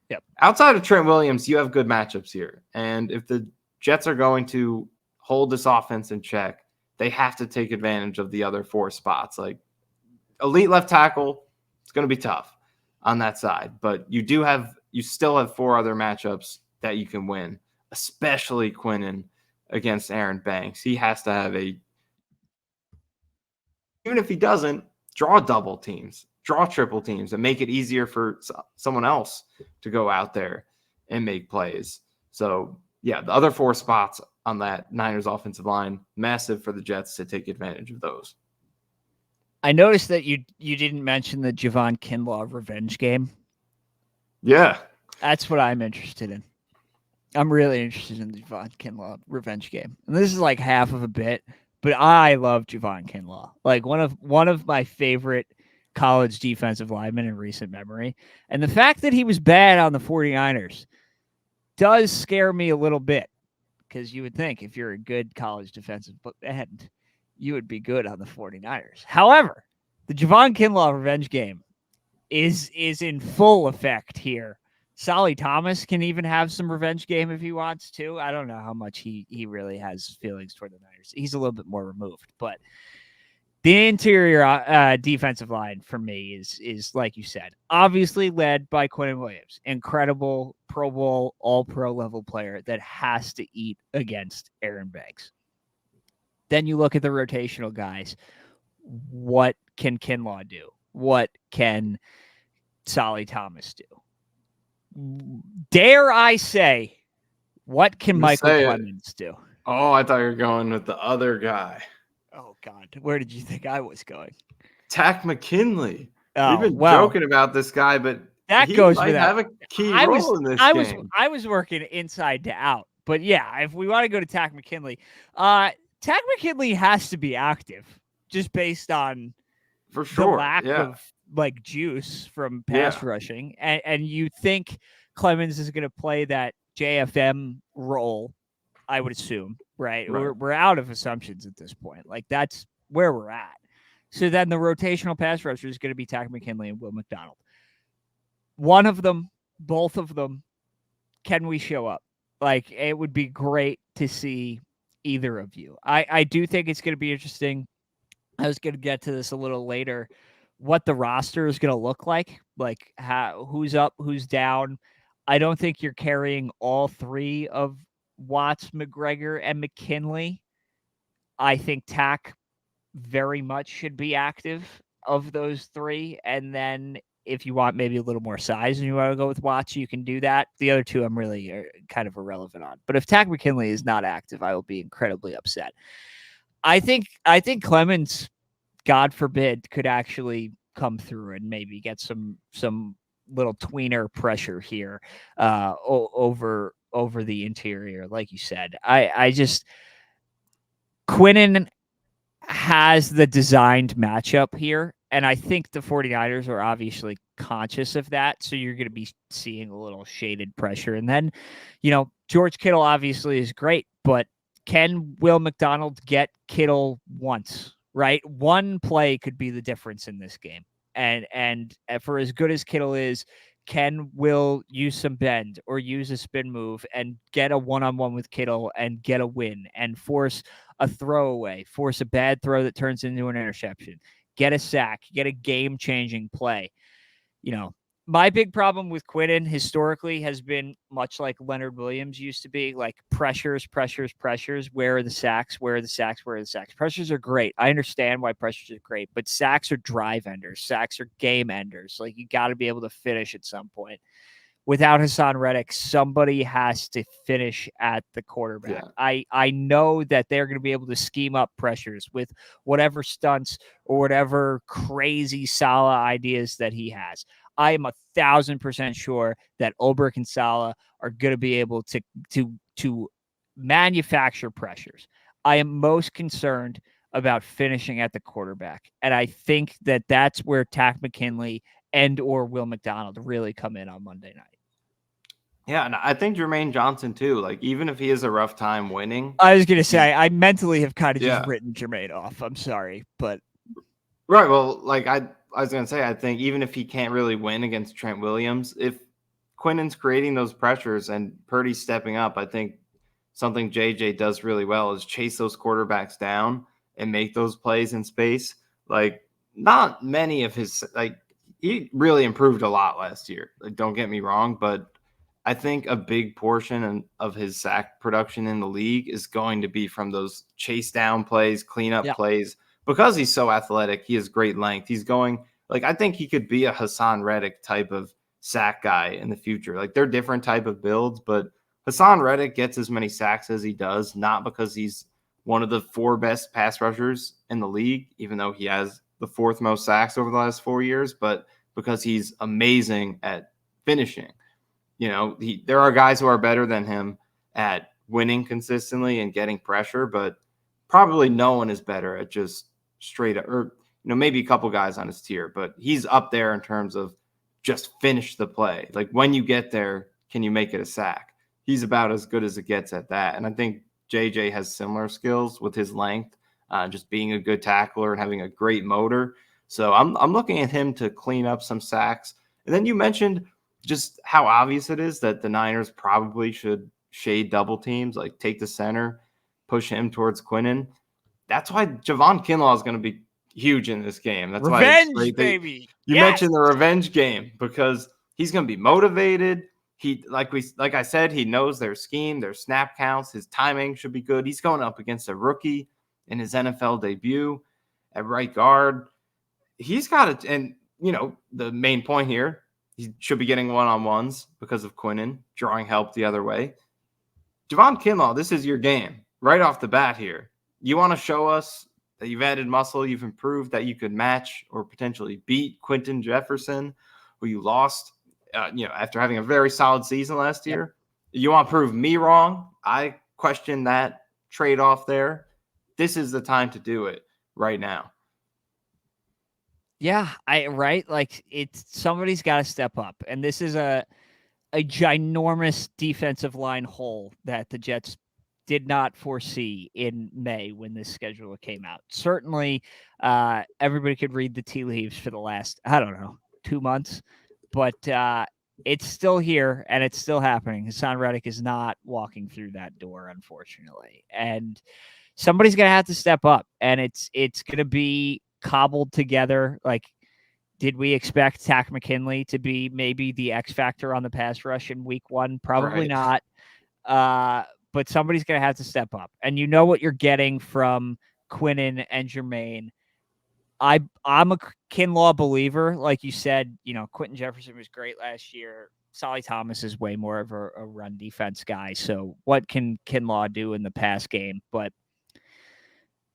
Yep. Outside of Trent Williams, you have good matchups here. And if the Jets are going to hold this offense in check, they have to take advantage of the other 4 spots. Like elite left tackle, it's going to be tough on that side. But you still have 4 other matchups that you can win, especially Quinnen against Aaron Banks. He has to have even if he doesn't, draw double teams, draw triple teams, and make it easier for someone else to go out there and make plays. So, yeah, the other 4 spots on that Niners offensive line, massive for the Jets to take advantage of those. I noticed that you didn't mention the Javon Kinlaw revenge game. Yeah. That's what I'm interested in. I'm really interested in the Javon Kinlaw revenge game. And this is like half of a bit, but I love Javon Kinlaw. Like one of my favorite college defensive linemen in recent memory. And the fact that he was bad on the 49ers does scare me a little bit because you would think if you're a good college defensive end, you would be good on the 49ers. However, the Javon Kinlaw revenge game is in full effect here. Solly Thomas can even have some revenge game if he wants to. I don't know how much he really has feelings toward the Niners. He's a little bit more removed, but the interior defensive line for me is like you said, obviously led by Quinnen Williams, incredible Pro Bowl, all-pro level player that has to eat against Aaron Banks. Then you look at the rotational guys. What can Kinlaw do? What can Solly Thomas do? Dare I say, what can Michael Clemens do? Oh, I thought you were going with the other guy. Oh, God. Where did you think I was going? Takk McKinley. We've been joking about this guy, but that he goes might without. have a key I was role in this I was game. I was working inside to out. But yeah, if we want to go to Tack McKinley, Tack McKinley has to be active just based on For the sure. lack Yeah. of like juice from pass Yeah. rushing. And you think Clemens is going to play that JFM role, I would assume, right? Right. We're out of assumptions at this point. Like that's where we're at. So then the rotational pass rusher is going to be Tack McKinley and Will McDonald. One of them, both of them, can we show up? Like it would be great to see either of you. I do think it's going to be interesting. I was going to get to this a little later. What the roster is going to look like how who's up, who's down. I don't think you're carrying all three of Watts, McGregor, and McKinley. I think Tack very much should be active of those three. And then if you want maybe a little more size and you want to go with Watts, you can do that. The other two I'm really kind of irrelevant on. But if Tack McKinley is not active, I will be incredibly upset. I think Clemens, God forbid, could actually come through and maybe get some little tweener pressure here over the interior, like you said. I just Quinnen has the designed matchup here. And I think the 49ers are obviously conscious of that. So you're going to be seeing a little shaded pressure. And then, George Kittle obviously is great, but can Will McDonald get Kittle once, right? One play could be the difference in this game. And for as good as Kittle is, can Will use some bend or use a spin move and get a one-on-one with Kittle and get a win and force a throwaway, force a bad throw that turns into an interception, get a sack, get a game-changing play. My big problem with Quinnen historically has been much like Leonard Williams used to be, like pressures, pressures, pressures. Where are the sacks? Where are the sacks? Where are the sacks? Pressures are great. I understand why pressures are great, but sacks are drive enders. Sacks are game enders. Like you got to be able to finish at some point. Without Hassan Reddick, somebody has to finish at the quarterback. Yeah. I know that they're going to be able to scheme up pressures with whatever stunts or whatever crazy Salah ideas that he has. I am 1,000% sure that Ulbrich and Salah are going to be able to manufacture pressures. I am most concerned about finishing at the quarterback, and I think that that's where Tack McKinley and or Will McDonald really come in on Monday night. Yeah, and I think Jermaine Johnson too. Like, even if he has a rough time winning, I was going to say, I mentally have kind of just yeah, written Jermaine off. I'm sorry, but right. Well, like I was gonna say, I think even if he can't really win against Trent Williams, if Quinnen's creating those pressures and Purdy's stepping up, I think something JJ does really well is chase those quarterbacks down and make those plays in space. Like, not many of his he really improved a lot last year. Like, don't get me wrong, but I think a big portion of his sack production in the league is going to be from those chase down plays, cleanup yeah, plays. Because he's so athletic, he has great length. He's going I think he could be a Hassan Reddick type of sack guy in the future. Like, they're different type of builds, but Hassan Reddick gets as many sacks as he does, not because he's one of the four best pass rushers in the league, even though he has the fourth most sacks over the last 4 years, but because he's amazing at finishing. There are guys who are better than him at winning consistently and getting pressure, but probably no one is better at just straight up, or maybe a couple guys on his tier, but he's up there in terms of just finish the play. Like, when you get there, can you make it a sack? He's about as good as it gets at that. And I think JJ has similar skills with his length, just being a good tackler and having a great motor. So I'm looking at him to clean up some sacks. And then you mentioned just how obvious it is that the Niners probably should shade double teams, like take the center, push him towards Quinnen. That's why Javon Kinlaw is going to be huge in this game. That's why it's revenge, great that baby. you Yes. mentioned the revenge game, because he's going to be motivated. He like I said, he knows their scheme, their snap counts, his timing should be good. He's going up against a rookie in his NFL debut at right guard. He's got it, and the main point here, he should be getting one-on-ones because of Quinnen drawing help the other way. Javon Kinlaw, this is your game right off the bat here. You want to show us that you've added muscle, you've improved, that you could match or potentially beat Quentin Jefferson, who you lost after having a very solid season last Yep. year. You want to prove me wrong? I question that trade-off there. This is the time to do it right now. Yeah, right. Like it's somebody's got to step up, and this is a ginormous defensive line hole that the Jets did not foresee in May when this schedule came out. Certainly, everybody could read the tea leaves for the last, I don't know, 2 months, but it's still here and it's still happening. Hassan Reddick is not walking through that door, unfortunately. And somebody's going to have to step up, and it's going to be cobbled together. Like, did we expect Takk McKinley to be maybe the X factor on the pass rush in week one? Probably Right. not. But somebody's going to have to step up. And you know what you're getting from Quinnen and Jermaine. I'm a Kinlaw believer. Like you said, Quentin Jefferson was great last year. Solly Thomas is way more of a run defense guy. So what can Kinlaw do in the pass game? But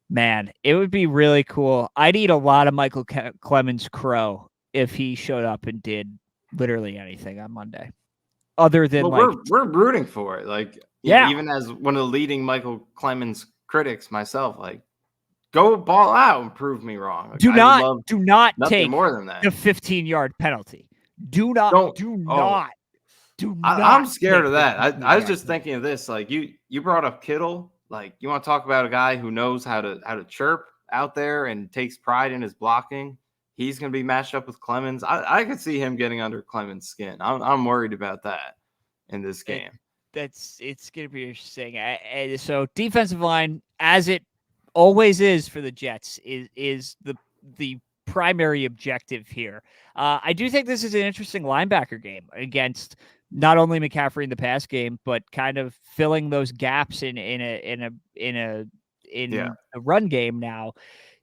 man, it would be really cool. I'd eat a lot of Michael Clemens crow if he showed up and did literally anything on Monday, other than Well, we're rooting for it. Like, yeah, even as one of the leading Michael Clemens critics myself, like, go ball out and prove me wrong. Like, I would love do not nothing take more than that. the 15-yard penalty. Do not, Don't. do Oh, not, do I'm not scared take of the that. I was 15-yard just penalty. thinking of this. Like, you brought up Kittle. Like, you want to talk about a guy who knows how to chirp out there and takes pride in his blocking. He's going to be matched up with Clemens. I could see him getting under Clemens' skin. I'm worried about that in this It, game. it's going to be interesting. So defensive line, as it always is for the Jets, is the primary objective here. I do think this is an interesting linebacker game against not only McCaffrey in the pass game, but kind of filling those gaps in Yeah. the run game now.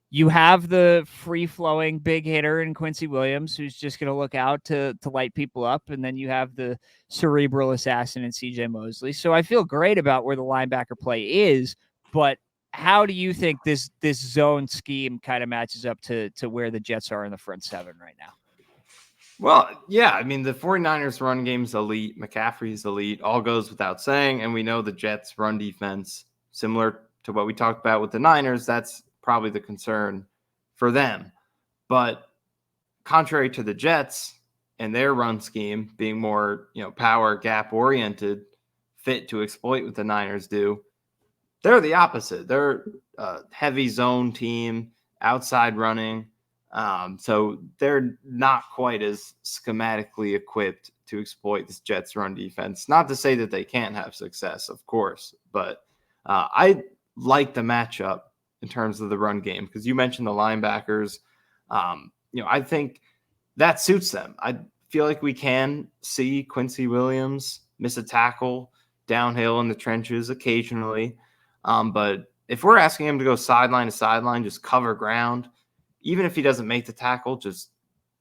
You have the free-flowing big hitter in Quincy Williams, who's just going to look out to light people up, and then you have the cerebral assassin in C.J. Mosley. So I feel great about where the linebacker play is, but how do you think this zone scheme kind of matches up to where the Jets are in the front seven right now? Well, yeah, I mean, the 49ers run game's elite. McCaffrey's elite. All goes without saying. And we know the Jets run defense, similar to what we talked about with the Niners, that's probably the concern for them. But contrary to the Jets and their run scheme being more, power gap oriented, fit to exploit what the Niners do, they're the opposite. They're a heavy zone team, outside running. So they're not quite as schematically equipped to exploit this Jets run defense. Not to say that they can't have success, of course, but I like the matchup in terms of the run game because you mentioned the linebackers. I think that suits them. I feel like we can see Quincy Williams miss a tackle downhill in the trenches occasionally. But if we're asking him to go sideline to sideline, just cover ground, even if he doesn't make the tackle, just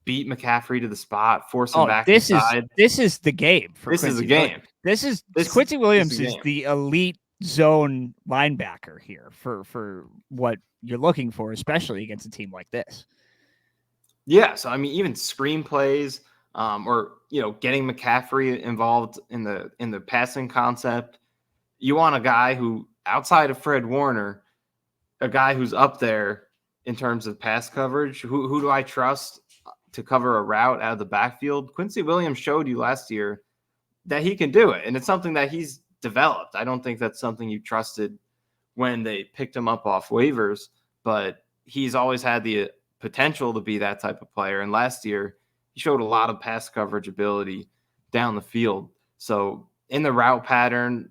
beat McCaffrey to the spot, force him back inside. This is the game for This is a Quincy game. Williams. This Quincy is Williams a is game. the elite zone linebacker here for what you're looking for, especially against a team like this. Yeah, so I mean, even screenplays, or getting McCaffrey involved in the passing concept. You want a guy who, outside of Fred Warner, a guy who's up there in terms of pass coverage. Who do I trust to cover a route out of the backfield? Quincy Williams showed you last year that he can do it, and it's something that he's developed. I don't think that's something you trusted when they picked him up off waivers, but he's always had the potential to be that type of player. And last year, he showed a lot of pass coverage ability down the field. So in the route pattern,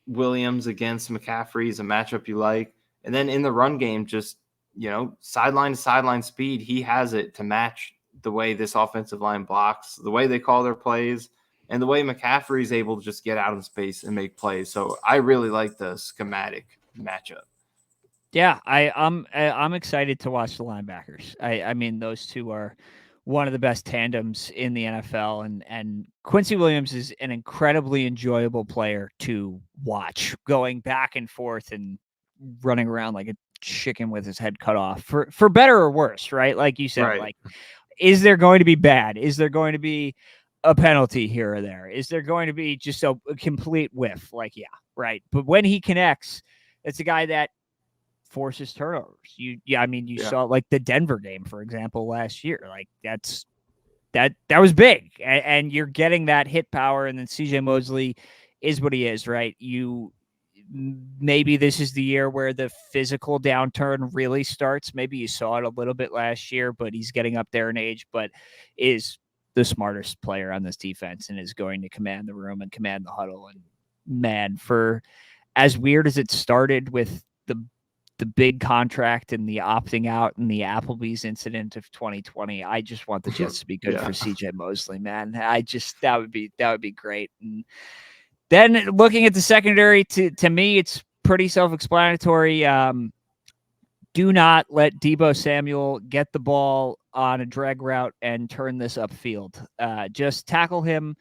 Williams against McCaffrey is a matchup you like. And then in the run game, just, sideline to sideline speed, he has it to match the way this offensive line blocks, the way they call their plays, and the way McCaffrey is able to just get out of space and make plays. So I really like the schematic matchup. Yeah, I'm excited to watch the linebackers. I mean, those two are one of the best tandems in the NFL, and Quincy Williams is an incredibly enjoyable player to watch, going back and forth and running around like a chicken with his head cut off, for better or worse, right? Like you said, Right. like, is there going to be bad? Is there going to be a penalty here or there? Is there going to be just a complete whiff? Like, yeah, right. But when he connects, it's a guy that forces turnovers. I mean, you Yeah. saw like the Denver game, for example, last year. Like that was big, and you're getting that hit power, and then CJ Mosley is what he is, right? Maybe this is the year where the physical downturn really starts. Maybe you saw it a little bit last year, but he's getting up there in age, but is the smartest player on this defense and is going to command the room and command the huddle. And man, for as weird as it started with the big contract and the opting out and the Applebee's incident of 2020, I just want the Jets to be good Yeah. for CJ Mosley, man. That would be great. And then looking at the secondary, to me, it's pretty self-explanatory. Do not let Deebo Samuel get the ball on a drag route and turn this upfield. Just tackle him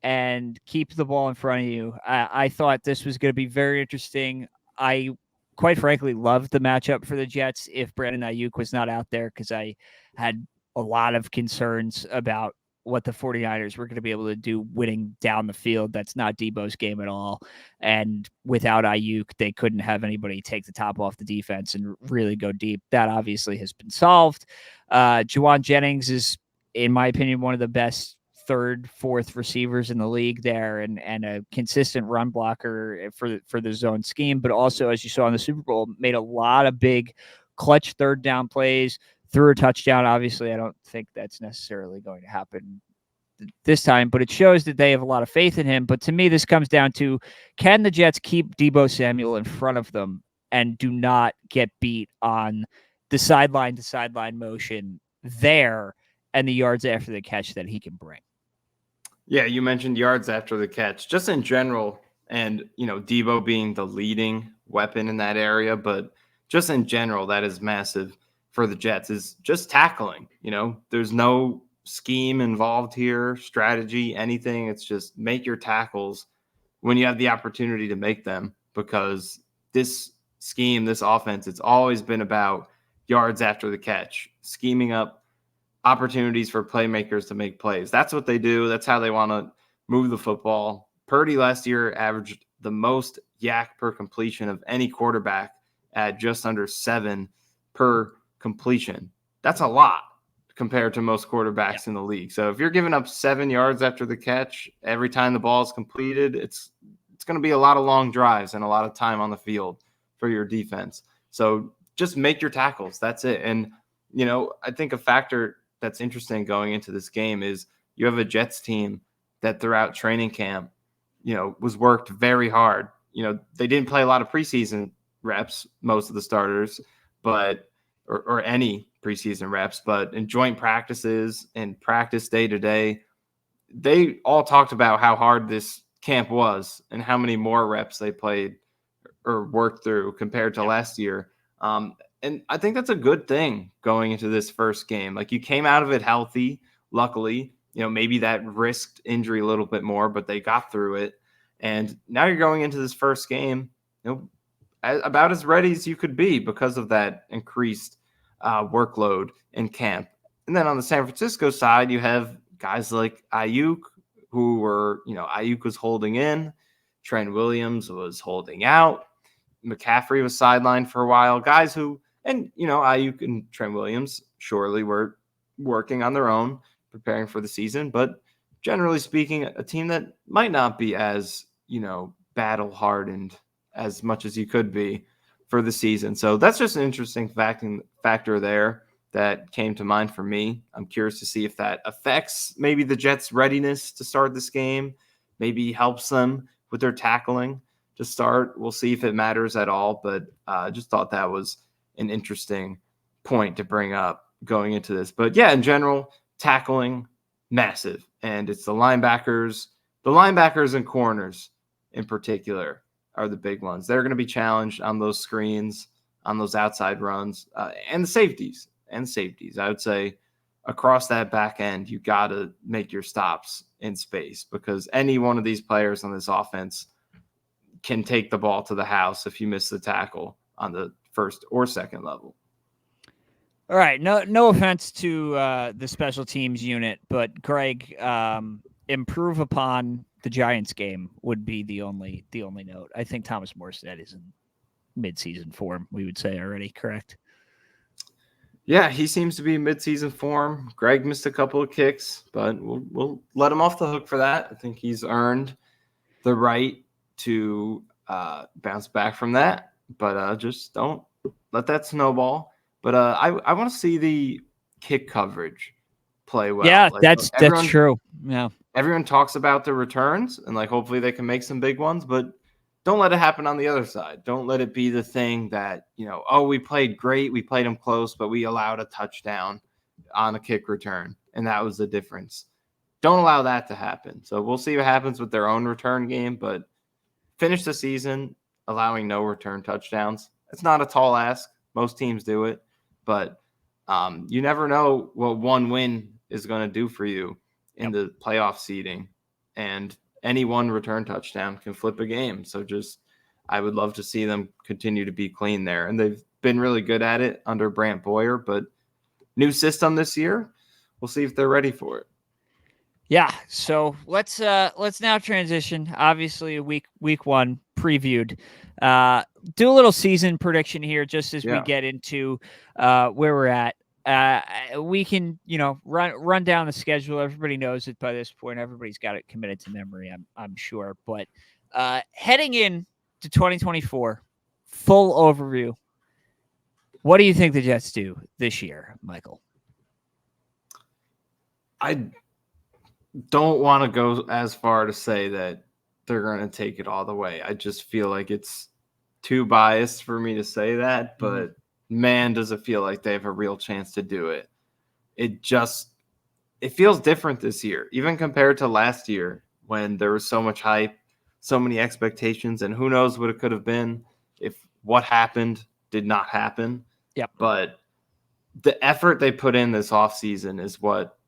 and keep the ball in front of you. I thought this was going to be very interesting. I, quite frankly, loved the matchup for the Jets if Brandon Ayuk was not out there, because I had a lot of concerns about what the 49ers were going to be able to do winning down the field. That's not Debo's game at all. And without Ayuk, they couldn't have anybody take the top off the defense and really go deep. That obviously has been solved. Jawan Jennings is, in my opinion, one of the best third, fourth receivers in the league there, and a consistent run blocker for the zone scheme. But also, as you saw in the Super Bowl, made a lot of big clutch third down plays, threw a touchdown. Obviously, I don't think that's necessarily going to happen this time, but it shows that they have a lot of faith in him. But to me, this comes down to, can the Jets keep Deebo Samuel in front of them and do not get beat on the sideline to sideline motion there and the yards after the catch that he can bring? Yeah, you mentioned yards after the catch, just in general, and Debo being the leading weapon in that area, but just in general, that is massive for the Jets. Is just tackling. There's no scheme involved here, strategy, anything. It's just make your tackles when you have the opportunity to make them, because this scheme, this offense, it's always been about yards after the catch, scheming up opportunities for playmakers to make plays. That's what they do. That's how they want to move the football. Purdy last year averaged the most yak per completion of any quarterback at just under 7 per completion. That's a lot compared to most quarterbacks in the league. So if you're giving up 7 yards after the catch every time the ball is completed, it's going to be a lot of long drives and a lot of time on the field for your defense. So just make your tackles. That's it. And I think a factor that's interesting going into this game is you have a Jets team that throughout training camp, was worked very hard. They didn't play a lot of preseason reps, most of the starters, but or any preseason reps, but in joint practices and practice day to day, they all talked about how hard this camp was and how many more reps they played or worked through compared to last year. And I think that's a good thing going into this first game. Like, you came out of it healthy, luckily. Maybe that risked injury a little bit more, but they got through it. And now you're going into this first game, about as ready as you could be because of that increased workload in camp. And then on the San Francisco side, you have guys like Ayuk, Ayuk was holding in, Trent Williams was holding out, McCaffrey was sidelined for a while. Guys who, and Ayuk and Trent Williams surely were working on their own, preparing for the season, but generally speaking, a team that might not be as battle hardened as much as you could be for the season. So that's just an interesting factor there that came to mind for me. I'm curious to see if that affects maybe the Jets' readiness to start this game, maybe helps them with their tackling to start. We'll see if it matters at all, but I just thought that was an interesting point to bring up going into this. But yeah, in general, tackling, massive. And it's the linebackers and corners in particular are the big ones. They're going to be challenged on those screens, on those outside runs, and the safeties. I would say across that back end, you got to make your stops in space, because any one of these players on this offense can take the ball to the house if you miss the tackle on the first or second level. All right. No offense to the special teams unit, but Greg, improve upon the Giants game would be the only note. I think Thomas Morstead is in midseason form. We would say already, correct? Yeah, he seems to be midseason form. Greg missed a couple of kicks, but we'll let him off the hook for that. I think he's earned the right to bounce back from that, but just don't let that snowball. But I want to see the kick coverage play well. Yeah, Like that's true. Yeah. everyone talks about the returns and like hopefully they can make some big ones, but don't let it happen on the other side. Don't let it be the thing that, oh, we played great, we played them close, but we allowed a touchdown on a kick return, and that was the difference. Don't allow that to happen. So we'll see what happens with their own return game, but finish the season allowing no return touchdowns. It's not a tall ask. Most teams do it, but you never know what one win is going to do for you in Yep. the playoff seeding, and any one return touchdown can flip a game. So I would love to see them continue to be clean there, and they've been really good at it under Brant Boyer. But new system this year, we'll see if they're ready for it. Yeah, so let's now transition. Obviously, week one previewed. Do a little season prediction here, just as we Yeah. get into where we're at. We can run down the schedule. Everybody knows it by this point. Everybody's got it committed to memory. I'm sure. But heading in to 2024, full overview. What do you think the Jets do this year, Michael? I don't want to go as far to say that they're going to take it all the way. I just feel like it's too biased for me to say that, but man, does it feel like they have a real chance to do it. It feels different this year, even compared to last year when there was so much hype, so many expectations, and who knows what it could have been if what happened did not happen. Yep. But the effort they put in this offseason is what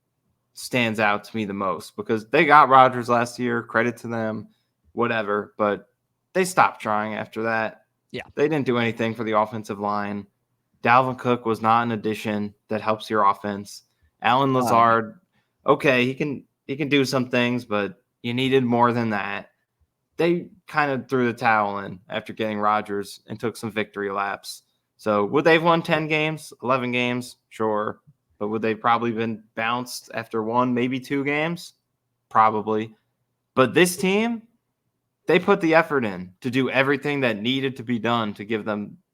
stands out to me the most, because they got Rodgers last year, credit to them, whatever, but they stopped trying after that. Yeah. They didn't do anything for the offensive line. Dalvin Cook was not an addition that helps your offense. Alan Lazard, okay, he can do some things, but you needed more than that. They kind of threw the towel in after getting Rodgers and took some victory laps. So would they have won 10 games, 11 games? Sure. But would they probably been bounced after one, maybe two games? Probably. But this team, they put the effort in to do everything that needed to be done to give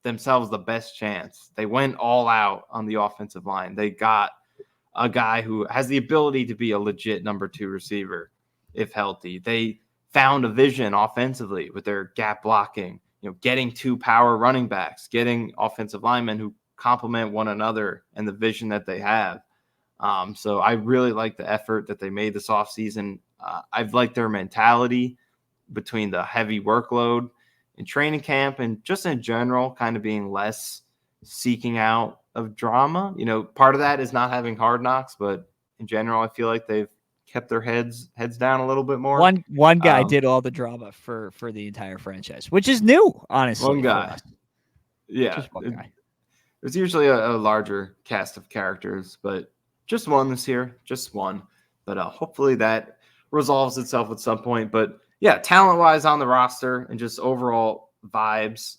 themselves the best chance. They went all out on the offensive line. They got a guy who has the ability to be a legit number 2 receiver if healthy. They found a vision offensively with their gap blocking, getting 2 power running backs, getting offensive linemen who complement one another and the vision that they have. So I really like the effort that they made this offseason. I've liked their mentality between the heavy workload in training camp and just in general kind of being less seeking out of drama. Part of that is not having Hard Knocks, but in general, I feel like they've kept their heads down a little bit more. One guy did all the drama for the entire franchise, which is new, honestly. One guy. For us. Yeah. Just one guy. There's usually a larger cast of characters, but just one this year, just one. But hopefully that resolves itself at some point. But yeah, talent-wise on the roster and just overall vibes,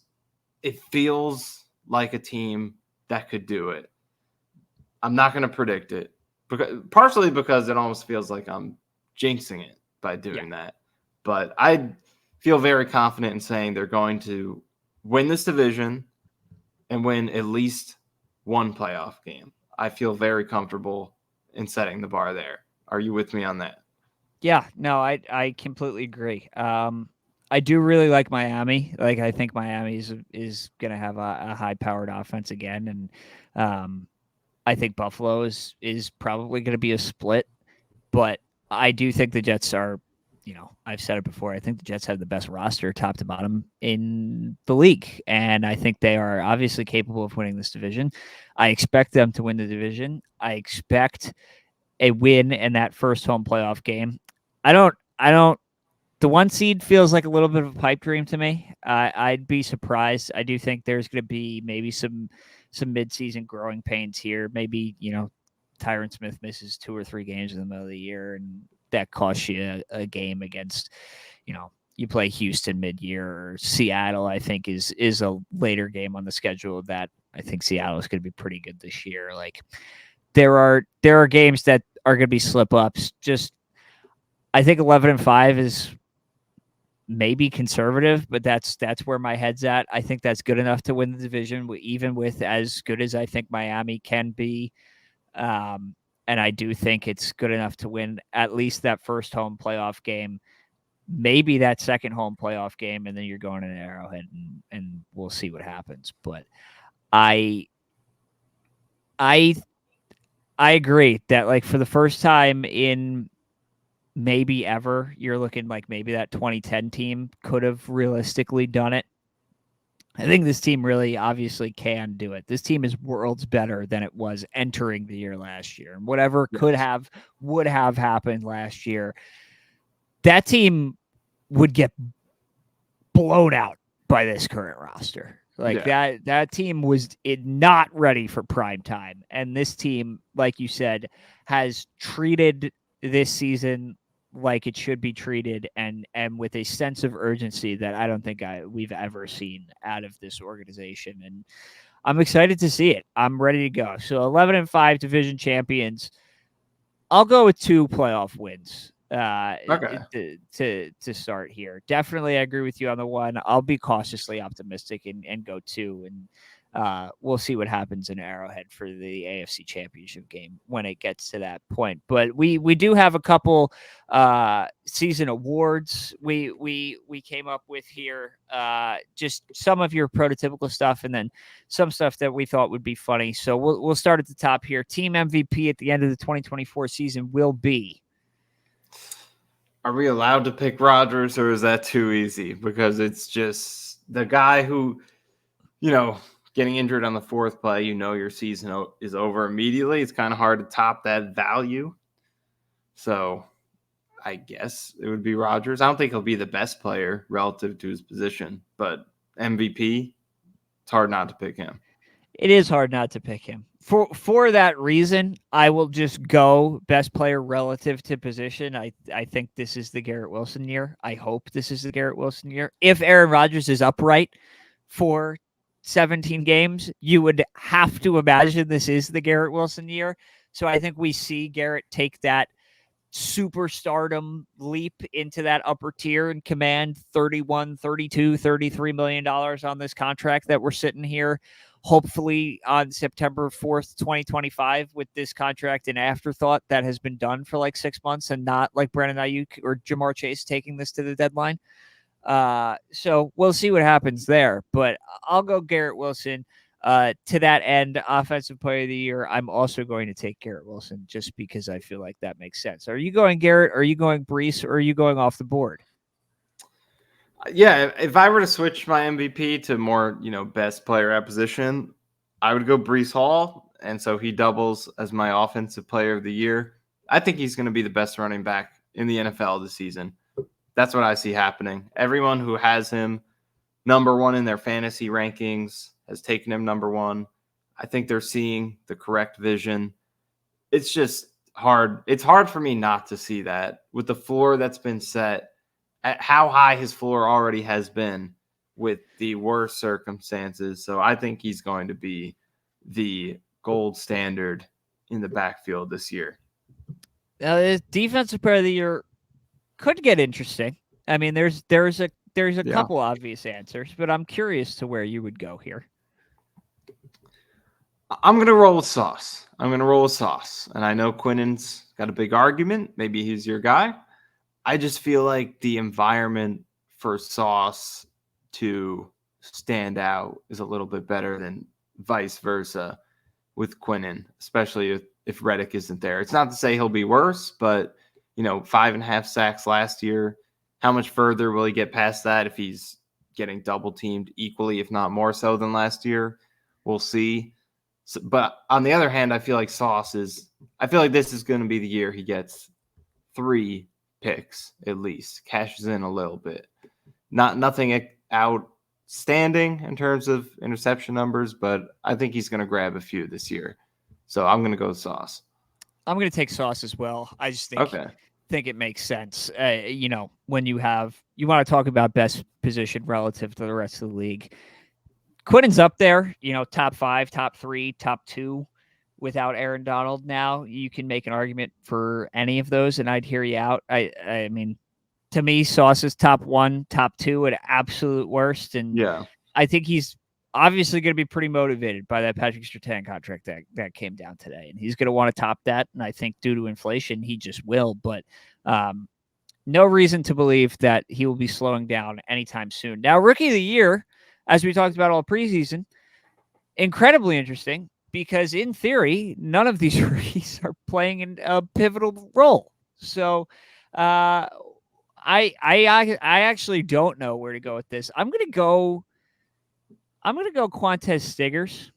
it feels like a team that could do it. I'm not going to predict it, partially because it almost feels like I'm jinxing it by doing that. But I feel very confident in saying they're going to win this division and win at least one playoff game. I feel very comfortable in setting the bar there. Are you with me on that? Yeah, no, I completely agree. I do really like Miami. Like, I think Miami is going to have a high powered offense again, and I think Buffalo is probably going to be a split. But I do think the Jets are, I've said it before. I think the Jets have the best roster, top to bottom, in the league, and I think they are obviously capable of winning this division. I expect them to win the division. I expect a win in that first home playoff game. I don't. The 1 seed feels like a little bit of a pipe dream to me. I'd be surprised. I do think there's going to be maybe some midseason growing pains here. Maybe Tyron Smith misses 2 or 3 games in the middle of the year, and that costs you a game against, you play Houston mid-year or Seattle. I think is a later game on the schedule that I think Seattle is going to be pretty good this year. Like there are games that are going to be slip ups. Just I think 11-5 is maybe conservative, but that's where my head's at. I think that's good enough to win the division, even with as good as I think Miami can be. Um, and I do think it's good enough to win at least that first home playoff game, maybe that second home playoff game, and then you're going in Arrowhead, and we'll see what happens. But I I I agree that like for the first time in maybe ever, you're looking like maybe that 2010 team could have realistically done it. I think this team really obviously can do it. This team is worlds better than it was entering the year last year. And whatever Yes. would have happened last year, that team would get blown out by this current roster. Like Yeah. that team was not ready for prime time. And this team, like you said, has treated this season like it should be treated and with a sense of urgency that I don't think we've ever seen out of this organization. And I'm excited to see it. I'm ready to go. So 11-5 division champions. I'll go with 2 playoff wins Okay. to start here. Definitely, I agree with you on the one. I'll be cautiously optimistic and go 2, and we'll see what happens in Arrowhead for the AFC Championship game when it gets to that point. But we do have a couple season awards we came up with here. Just some of your prototypical stuff, and then some stuff that we thought would be funny. So we'll start at the top here. Team MVP at the end of the 2024 season will be. Are we allowed to pick Rodgers, or is that too easy? Because it's just the guy who, getting injured on the fourth play, your season is over immediately. It's kind of hard to top that value. So I guess it would be Rodgers. I don't think he'll be the best player relative to his position, but MVP, it's hard not to pick him. It is hard not to pick him. For that reason, I will just go best player relative to position. I think this is the Garrett Wilson year. I hope this is the Garrett Wilson year. If Aaron Rodgers is upright for 17 games, you would have to imagine this is the Garrett Wilson year. So I think we see Garrett take that superstardom leap into that upper tier and command 31, 32, 33 million dollars on this contract that we're sitting here hopefully on September 4th, 2025 with this contract an afterthought that has been done for like 6 months and not like Brandon Ayuk or Jamar Chase taking this to the deadline. So we'll see what happens there, but I'll go Garrett Wilson. To that end, offensive player of the year, I'm also going to take Garrett Wilson just because I feel like that makes sense. Are you going Garrett? Are you going Breece? Or are you going off the board? Yeah, if I were to switch my MVP to more, best player at position, I would go Breece Hall, and so he doubles as my offensive player of the year. I think he's going to be the best running back in the NFL this season. That's what I see happening. Everyone who has him number one in their fantasy rankings has taken him number one. I think they're seeing the correct vision. It's just hard. It's hard for me not to see that with the floor that's been set at how high his floor already has been with the worst circumstances. So I think he's going to be the gold standard in the backfield this year. Now, the defensive player of the year could get interesting. I mean, there's a Yeah. couple obvious answers, but I'm curious to where you would go here. I'm going to roll with Sauce. And I know Quinnen's got a big argument. Maybe he's your guy. I just feel like the environment for Sauce to stand out is a little bit better than vice versa with Quinnen, especially if Reddick isn't there. It's not to say he'll be worse, but 5.5 sacks last year. How much further will he get past that if he's getting double teamed equally, if not more so than last year? We'll see. So, but on the other hand, I feel like I feel like this is going to be the year he gets 3 picks at least, cashes in a little bit. Nothing outstanding in terms of interception numbers, but I think he's going to grab a few this year. So I'm going to go with Sauce. I'm going to take Sauce as well. I just think Okay. think it makes sense. When you want to talk about best position relative to the rest of the league, Quinnen's up there. Top 5, top 3, top 2. Without Aaron Donald, now you can make an argument for any of those, and I'd hear you out. I mean, to me, Sauce is top 1, top 2 at absolute worst, and Yeah. I think he's obviously going to be pretty motivated by that Patrick Surtain contract that came down today, and he's going to want to top that. And I think due to inflation, he just will. But no reason to believe that he will be slowing down anytime soon. Now, Rookie of the Year, as we talked about all preseason, incredibly interesting because in theory, none of these rookies are playing in a pivotal role. So, I actually don't know where to go with this. I'm gonna go Quantez Stiggers.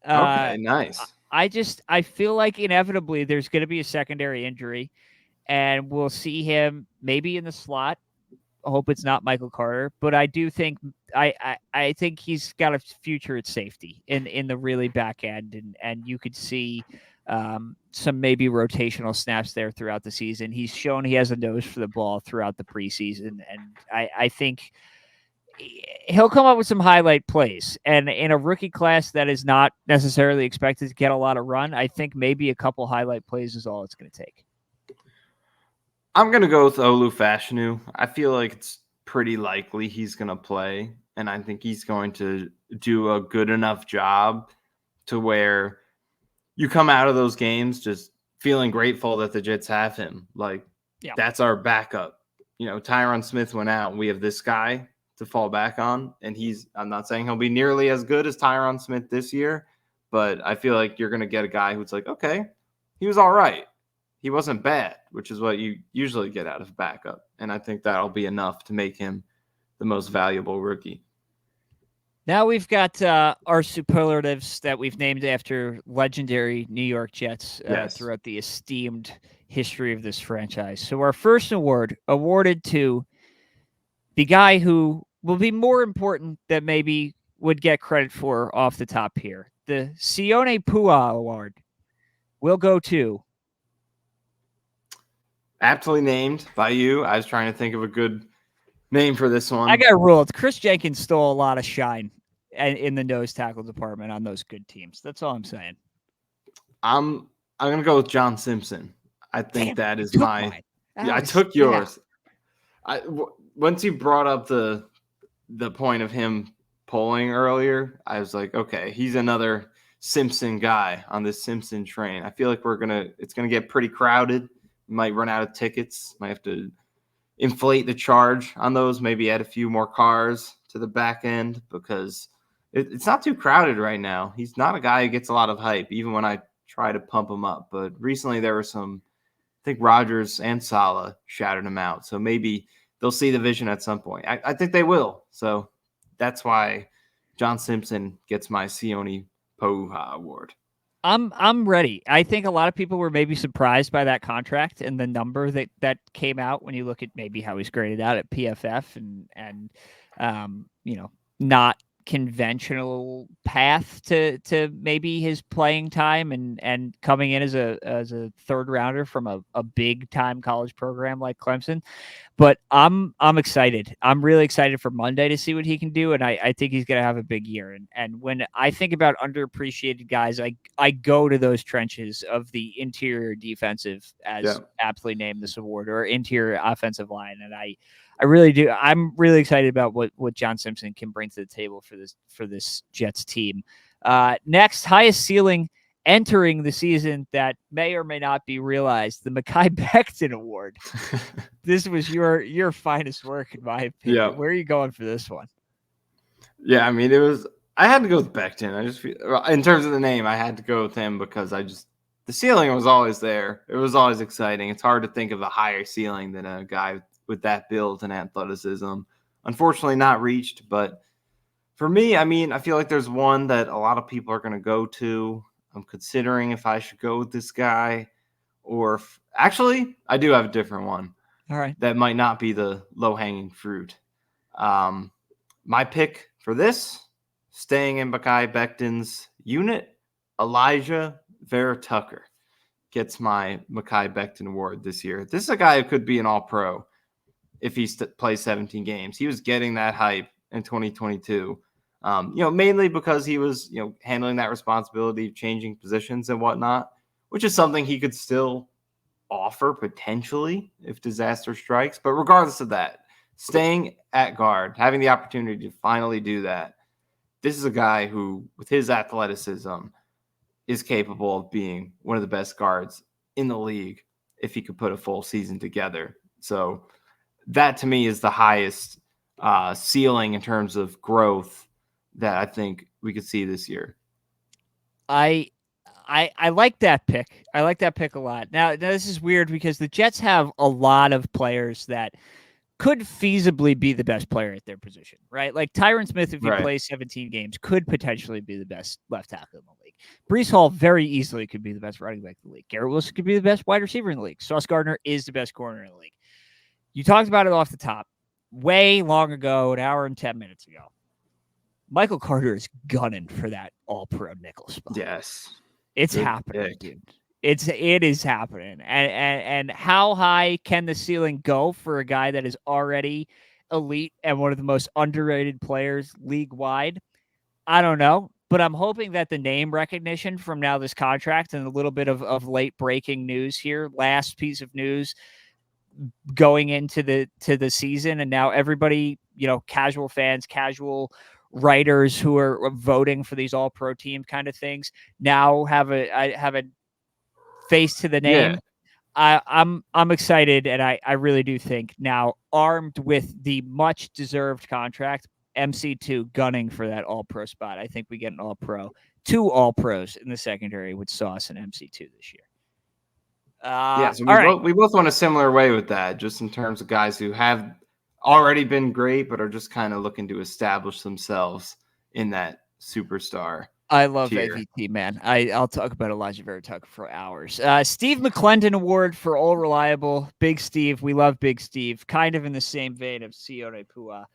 Uh, Okay. Nice. I feel like inevitably there's going to be a secondary injury, and we'll see him maybe in the slot. I hope it's not Michael Carter, but I do think I think he's got a future at safety in the really back end, and you could see some maybe rotational snaps there throughout the season. He's shown he has a nose for the ball throughout the preseason, and I think he'll come up with some highlight plays. And in a rookie class that is not necessarily expected to get a lot of run, I think maybe a couple highlight plays is all it's going to take. I'm going to go with Olu Fashanu. I feel like it's pretty likely he's going to play, and I think he's going to do a good enough job to where you come out of those games just feeling grateful that the Jets have him. Like, Yeah. that's our backup. Tyron Smith went out, and we have this guy to fall back on, and I'm not saying he'll be nearly as good as Tyron Smith this year, but I feel like you're going to get a guy who's like, okay, he was all right. He wasn't bad, which is what you usually get out of backup. And I think that'll be enough to make him the most valuable rookie. Now we've got our superlatives that we've named after legendary New York Jets Yes. throughout the esteemed history of this franchise. So our first award awarded to the guy who will be more important that maybe would get credit for off the top here. The Sione Pua Award will go to Aptly named by you. I was trying to think of a good name for this one. I got ruled. Chris Jenkins stole a lot of shine in the nose tackle department on those good teams. That's all I'm saying. I'm gonna go with John Simpson. I think that is my. Yeah, I took yours. Once you brought up the point of him polling earlier, I was like, okay, he's another Simpson guy on this Simpson train. I feel like it's gonna get pretty crowded. We might run out of tickets. Might have to inflate the charge on those. Maybe add a few more cars to the back end because it's not too crowded right now. He's not a guy who gets a lot of hype, even when I try to pump him up. But recently there were some, I think Rodgers and Saleh shouted him out. So maybe they'll see the vision at some point. I think they will. So that's why John Simpson gets my Sione Pouha award. I'm ready. I think a lot of people were maybe surprised by that contract and the number that came out when you look at maybe how he's graded out at PFF and not conventional path to maybe his playing time and coming in as a third rounder from a big time college program like Clemson. But I'm excited. I'm really excited for Monday to see what he can do, and I think he's gonna have a big year. And when I think about underappreciated guys, I go to those trenches of the interior defensive, as aptly named this award, or interior offensive line, and I really do. I'm really excited about what John Simpson can bring to the table for this Jets team. Next, highest ceiling entering the season that may or may not be realized, the Mekhi Becton Award. This was your finest work, in my opinion. Yeah. Where are you going for this one? Yeah, I mean, I had to go with Becton. I just feel, in terms of the name, I had to go with him because the ceiling was always there. It was always exciting. It's hard to think of a higher ceiling than a guy with that build and athleticism. Unfortunately, not reached. But for me, I mean, I feel like there's one that a lot of people are going to go to. I'm considering if I should go with this guy or actually, I do have a different one. All right. That might not be the low-hanging fruit. My pick for this, staying in Mekhi Becton's unit, Elijah Vera Tucker. gets my Mekhi Becton Award this year. This is a guy who could be an All-Pro if he plays 17 games. He was getting that hype in 2022, mainly because he was, handling that responsibility of changing positions and whatnot, which is something he could still offer potentially if disaster strikes. But regardless of that, staying at guard, having the opportunity to finally do that, this is a guy who, with his athleticism, is capable of being one of the best guards in the league if he could put a full season together. So that to me is the highest ceiling in terms of growth that I think we could see this year. I I like that pick. I like that pick a lot. Now this is weird because the Jets have a lot of players that could feasibly be the best player at their position, right? Like Tyron Smith, if he Right. plays 17 games, could potentially be the best left tackle in the league. Breece Hall very easily could be the best running back in the league. Garrett Wilson could be the best wide receiver in the league. Sauce Gardner is the best corner in the league. You talked about it off the top way long ago, an hour and 10 minutes ago. Michael Carter is gunning for that all-pro nickel spot. Yes. It's Good happening, pick. dude. It is happening. And how high can the ceiling go for a guy that is already elite and one of the most underrated players league wide? I don't know. But I'm hoping that the name recognition from now this contract and a little bit of late breaking news here, last piece of news going into the season, and now everybody, casual fans, casual writers who are voting for these all pro team kind of things now have a face to the Yeah. name. I'm excited, and I really do think now, armed with the much deserved contract, MC2 gunning for that all pro spot. I think we get an all pro, 2 all pros in the secondary with Sauce and MC2 this year. Yeah. So All right. we both went a similar way with that, just in terms of guys who have already been great, but are just kind of looking to establish themselves in that superstar I love tier. AVT, man. I'll talk about Elijah Vera Tucker for hours. Steve McClendon Award for All Reliable. Big Steve. We love Big Steve. Kind of in the same vein of Sione Pua.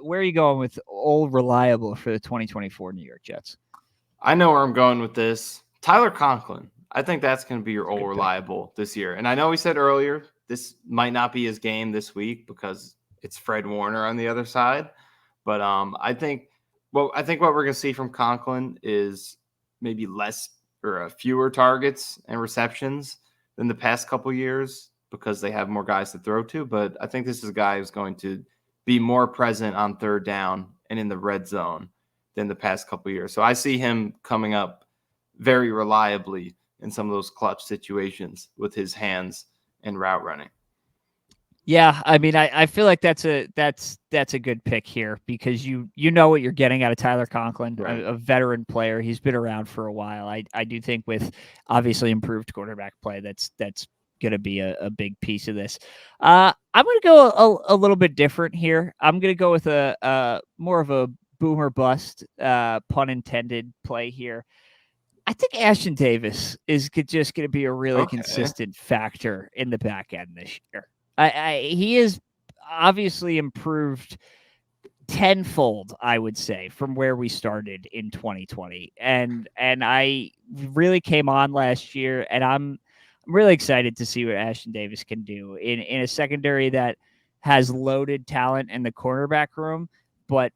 Where are you going with All Reliable for the 2024 New York Jets? I know where I'm going with this. Tyler Conklin. I think that's going to be your all Good pick. reliable this year. And I know we said earlier this might not be his game this week because it's Fred Warner on the other side. But I think what we're going to see from Conklin is maybe less or fewer targets and receptions than the past couple years because they have more guys to throw to. But I think this is a guy who's going to be more present on third down and in the red zone than the past couple years. So I see him coming up very reliably in some of those clutch situations with his hands and route running. Yeah, I mean, I feel like that's a good pick here because you know what you're getting out of Tyler Conklin, Right. a veteran player. He's been around for a while. I do think with obviously improved quarterback play, that's going to be a big piece of this. I'm going to go a little bit different here. I'm going to go with a more of a boomer bust, pun intended, play here. I think Ashton Davis is just going to be a really Okay. consistent factor in the back end this year. He is obviously improved tenfold, I would say, from where we started in 2020, and I really came on last year, and I'm really excited to see what Ashton Davis can do in a secondary that has loaded talent in the cornerback room, but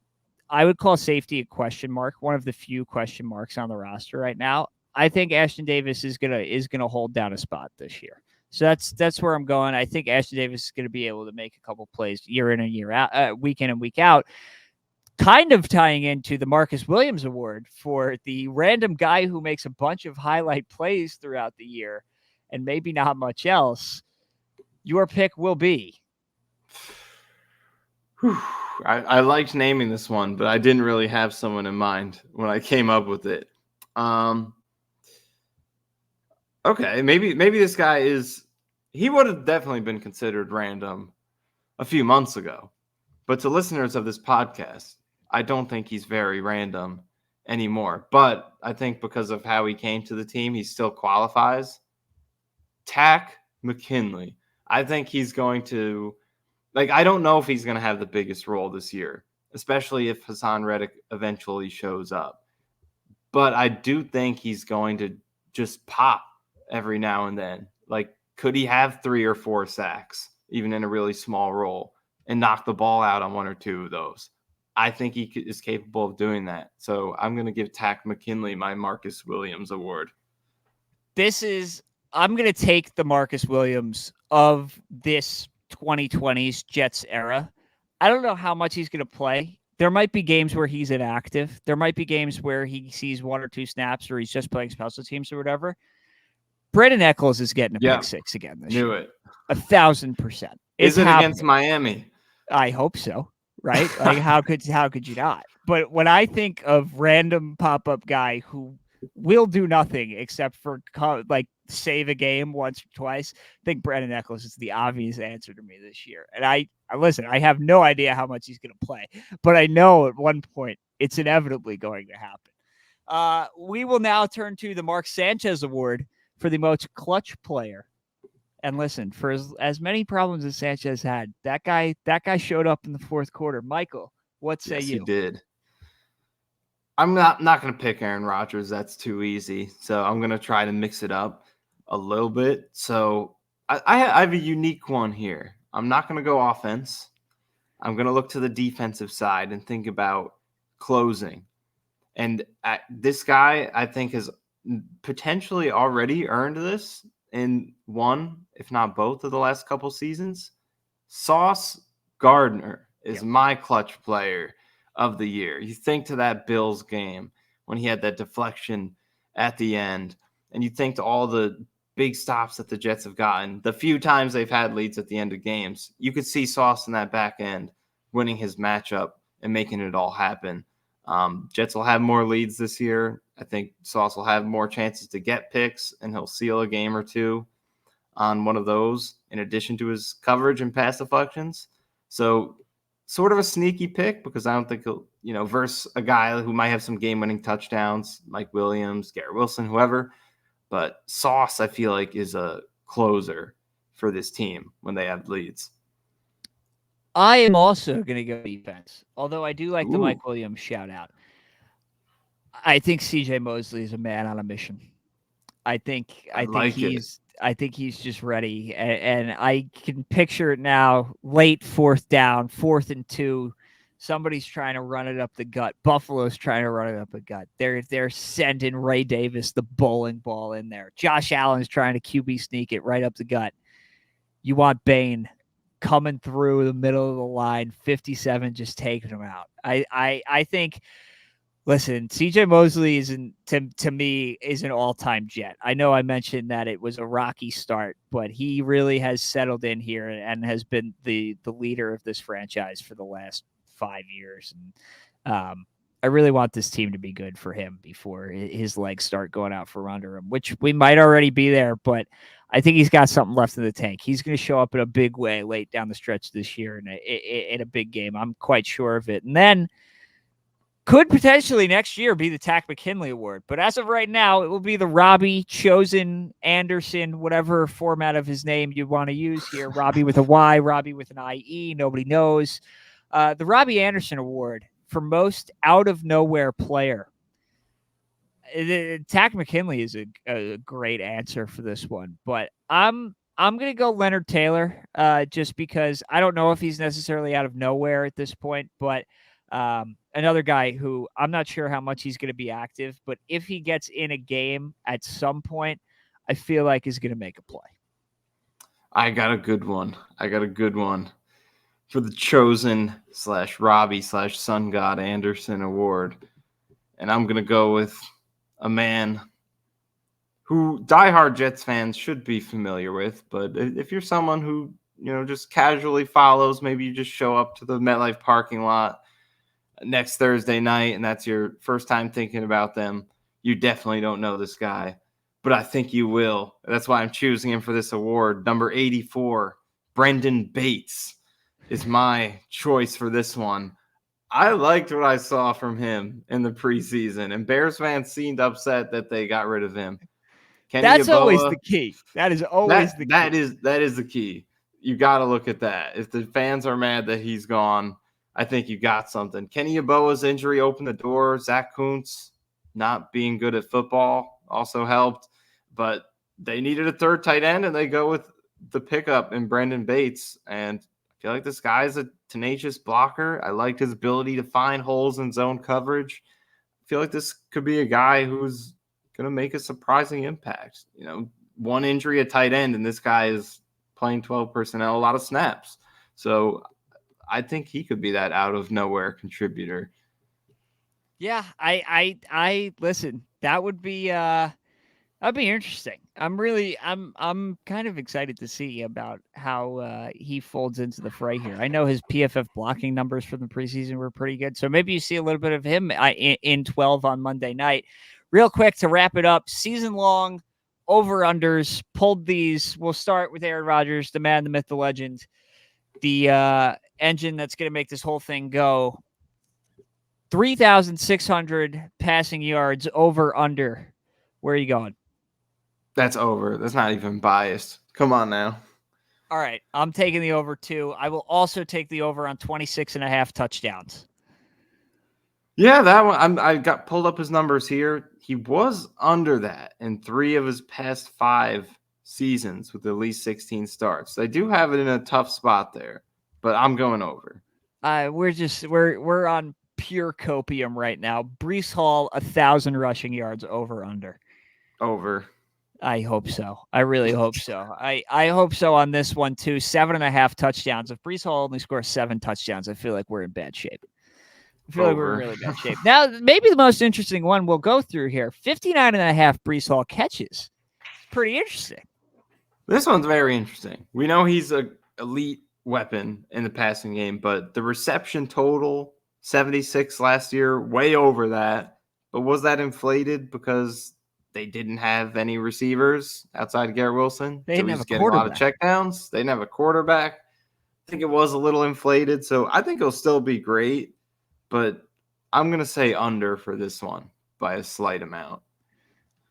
I would call safety a question mark, one of the few question marks on the roster right now. I think Ashton Davis is gonna hold down a spot this year. So that's where I'm going. I think Ashton Davis is going to be able to make a couple plays year in and year out, week in and week out. Kind of tying into the Marcus Williams Award for the random guy who makes a bunch of highlight plays throughout the year and maybe not much else. Your pick will be. I liked naming this one, but I didn't really have someone in mind when I came up with it. Okay, maybe this guy he would have definitely been considered random a few months ago. But to listeners of this podcast, I don't think he's very random anymore. But I think because of how he came to the team, he still qualifies. Tack McKinley. I think he's going to I don't know if he's going to have the biggest role this year, especially if Hassan Reddick eventually shows up. But I do think he's going to just pop every now and then. Like, could he have 3 or 4 sacks, even in a really small role, and knock the ball out on 1 or 2 of those? I think he is capable of doing that. So I'm going to give Takk McKinley my Marcus Williams award. I'm going to take the Marcus Williams of this 2020s Jets era. I don't know how much he's going to play. There might be games where he's inactive. There might be games where he sees 1 or 2 snaps or he's just playing special teams or whatever. Brandon Echols is getting a pick six again this year. Knew it. 1,000%. Is it against Miami? I hope so. Right? Like how could you not? But when I think of random pop-up guy who will do nothing except for like save a game once or twice, I think Brandon Echols is the obvious answer to me this year. And I listen, I have no idea how much he's going to play, but I know at one point it's inevitably going to happen. We will now turn to the Mark Sanchez Award for the most clutch player. And listen, for as many problems as Sanchez had, that guy showed up in the fourth quarter. Michael, what say you? He did. I'm not going to pick Aaron Rodgers. That's too easy. So I'm going to try to mix it up a little bit. So I have a unique one here. I'm not going to go offense. I'm going to look to the defensive side and think about closing. And this guy, I think, has potentially already earned this in one, if not both, of the last couple seasons. Sauce Gardner is my clutch player of the year. You think to that Bills game when he had that deflection at the end, and you think to all the big stops that the Jets have gotten, the few times they've had leads at the end of games, you could see Sauce in that back end winning his matchup and making it all happen. Jets will have more leads this year. I think Sauce will have more chances to get picks, and he'll seal a game or two on one of those, in addition to his coverage and pass deflections. So sort of a sneaky pick because I don't think he'll, verse a guy who might have some game-winning touchdowns, Mike Williams, Garrett Wilson, whoever. But Sauce, I feel like, is a closer for this team when they have leads. I am also going to go defense, although I do like the Mike Williams shout out. I think CJ Mosley is a man on a mission. I think he's just ready, and I can picture it now. Late fourth down, 4th and 2. Somebody's trying to run it up the gut. Buffalo's trying to run it up the gut. They're sending Ray Davis the bowling ball in there. Josh Allen's trying to QB sneak it right up the gut. You want Bain coming through the middle of the line, 57, just taking him out. I think. Listen, CJ Mosley isn't to me is an all-time Jet. I know I mentioned that it was a rocky start, but he really has settled in here and has been the leader of this franchise for the last 5 years. And I really want this team to be good for him before his legs start going out from under him, which we might already be there, but I think he's got something left in the tank. He's going to show up in a big way late down the stretch this year in a big game. I'm quite sure of it. And then could potentially next year be the Takk McKinley Award. But as of right now, it will be the Robbie Chosen Anderson, whatever format of his name you want to use here. Robbie with a Y, Robbie with an IE, nobody knows. The Robbie Anderson Award for most out-of-nowhere player. Takk McKinley is a great answer for this one. But I'm going to go Leonard Taylor just because I don't know if he's necessarily out of nowhere at this point, but another guy who I'm not sure how much he's going to be active, but if he gets in a game at some point, I feel like he's going to make a play. I got a good one for the Chosen / Robbie / Sun God Anderson Award. And I'm going to go with a man who diehard Jets fans should be familiar with. But if you're someone who, just casually follows, maybe you just show up to the MetLife parking lot next Thursday night and that's your first time thinking about them, you definitely don't know this guy. But I think you will. That's why I'm choosing him for this award. Number 84, Brendan Bates is my choice for this one. I liked what I saw from him in the preseason, and Bears fans seemed upset that they got rid of him. That's always the key. That is always the key. That is the key. You got to look at that. If the fans are mad that he's gone, I think you got something. Kenny Yeboah's injury opened the door. Zach Kuntz not being good at football also helped. But they needed a third tight end, and they go with the pickup in Brendan Bates. And I feel like this guy's a tenacious blocker. I liked his ability to find holes in zone coverage. I feel like this could be a guy who's going to make a surprising impact. One injury at tight end, and this guy is playing 12 personnel, a lot of snaps. So I think he could be that out of nowhere contributor. Yeah, I listen. That'd be interesting. I'm kind of excited to see about how he folds into the fray here. I know his PFF blocking numbers from the preseason were pretty good, so maybe you see a little bit of him in 12 on Monday night. Real quick to wrap it up, season long over unders pulled these. We'll start with Aaron Rodgers, the man, the myth, the legend, the engine that's going to make this whole thing go. 3,600 passing yards over under. Where are you going? That's over. That's not even biased. Come on now. All right. I'm taking the over too. I will also take the over on 26 and a half touchdowns. Yeah, that one. I got pulled up his numbers here. He was under that in 3 of his past 5 seasons with at least 16 starts. They do have it in a tough spot there, but I'm going over. We're on pure copium right now. Breece Hall, 1,000 rushing yards over under. Over. I hope so. I really hope so. I hope so on this one too. 7.5 touchdowns. If Breece Hall only scores 7 touchdowns, I feel like we're in bad shape. I feel like we're in Over. really bad shape. Now, maybe the most interesting one we'll go through here. 59.5 Breece Hall catches. It's pretty interesting. This one's very interesting. We know he's an elite weapon in the passing game, but the reception total, 76 last year, way over that. But was that inflated because they didn't have any receivers outside Garrett Wilson? They So didn't have he's a getting a lot of quarterback. checkdowns. They didn't have a quarterback. I think it was a little inflated. So I think he'll still be great, but I'm going to say under for this one by a slight amount.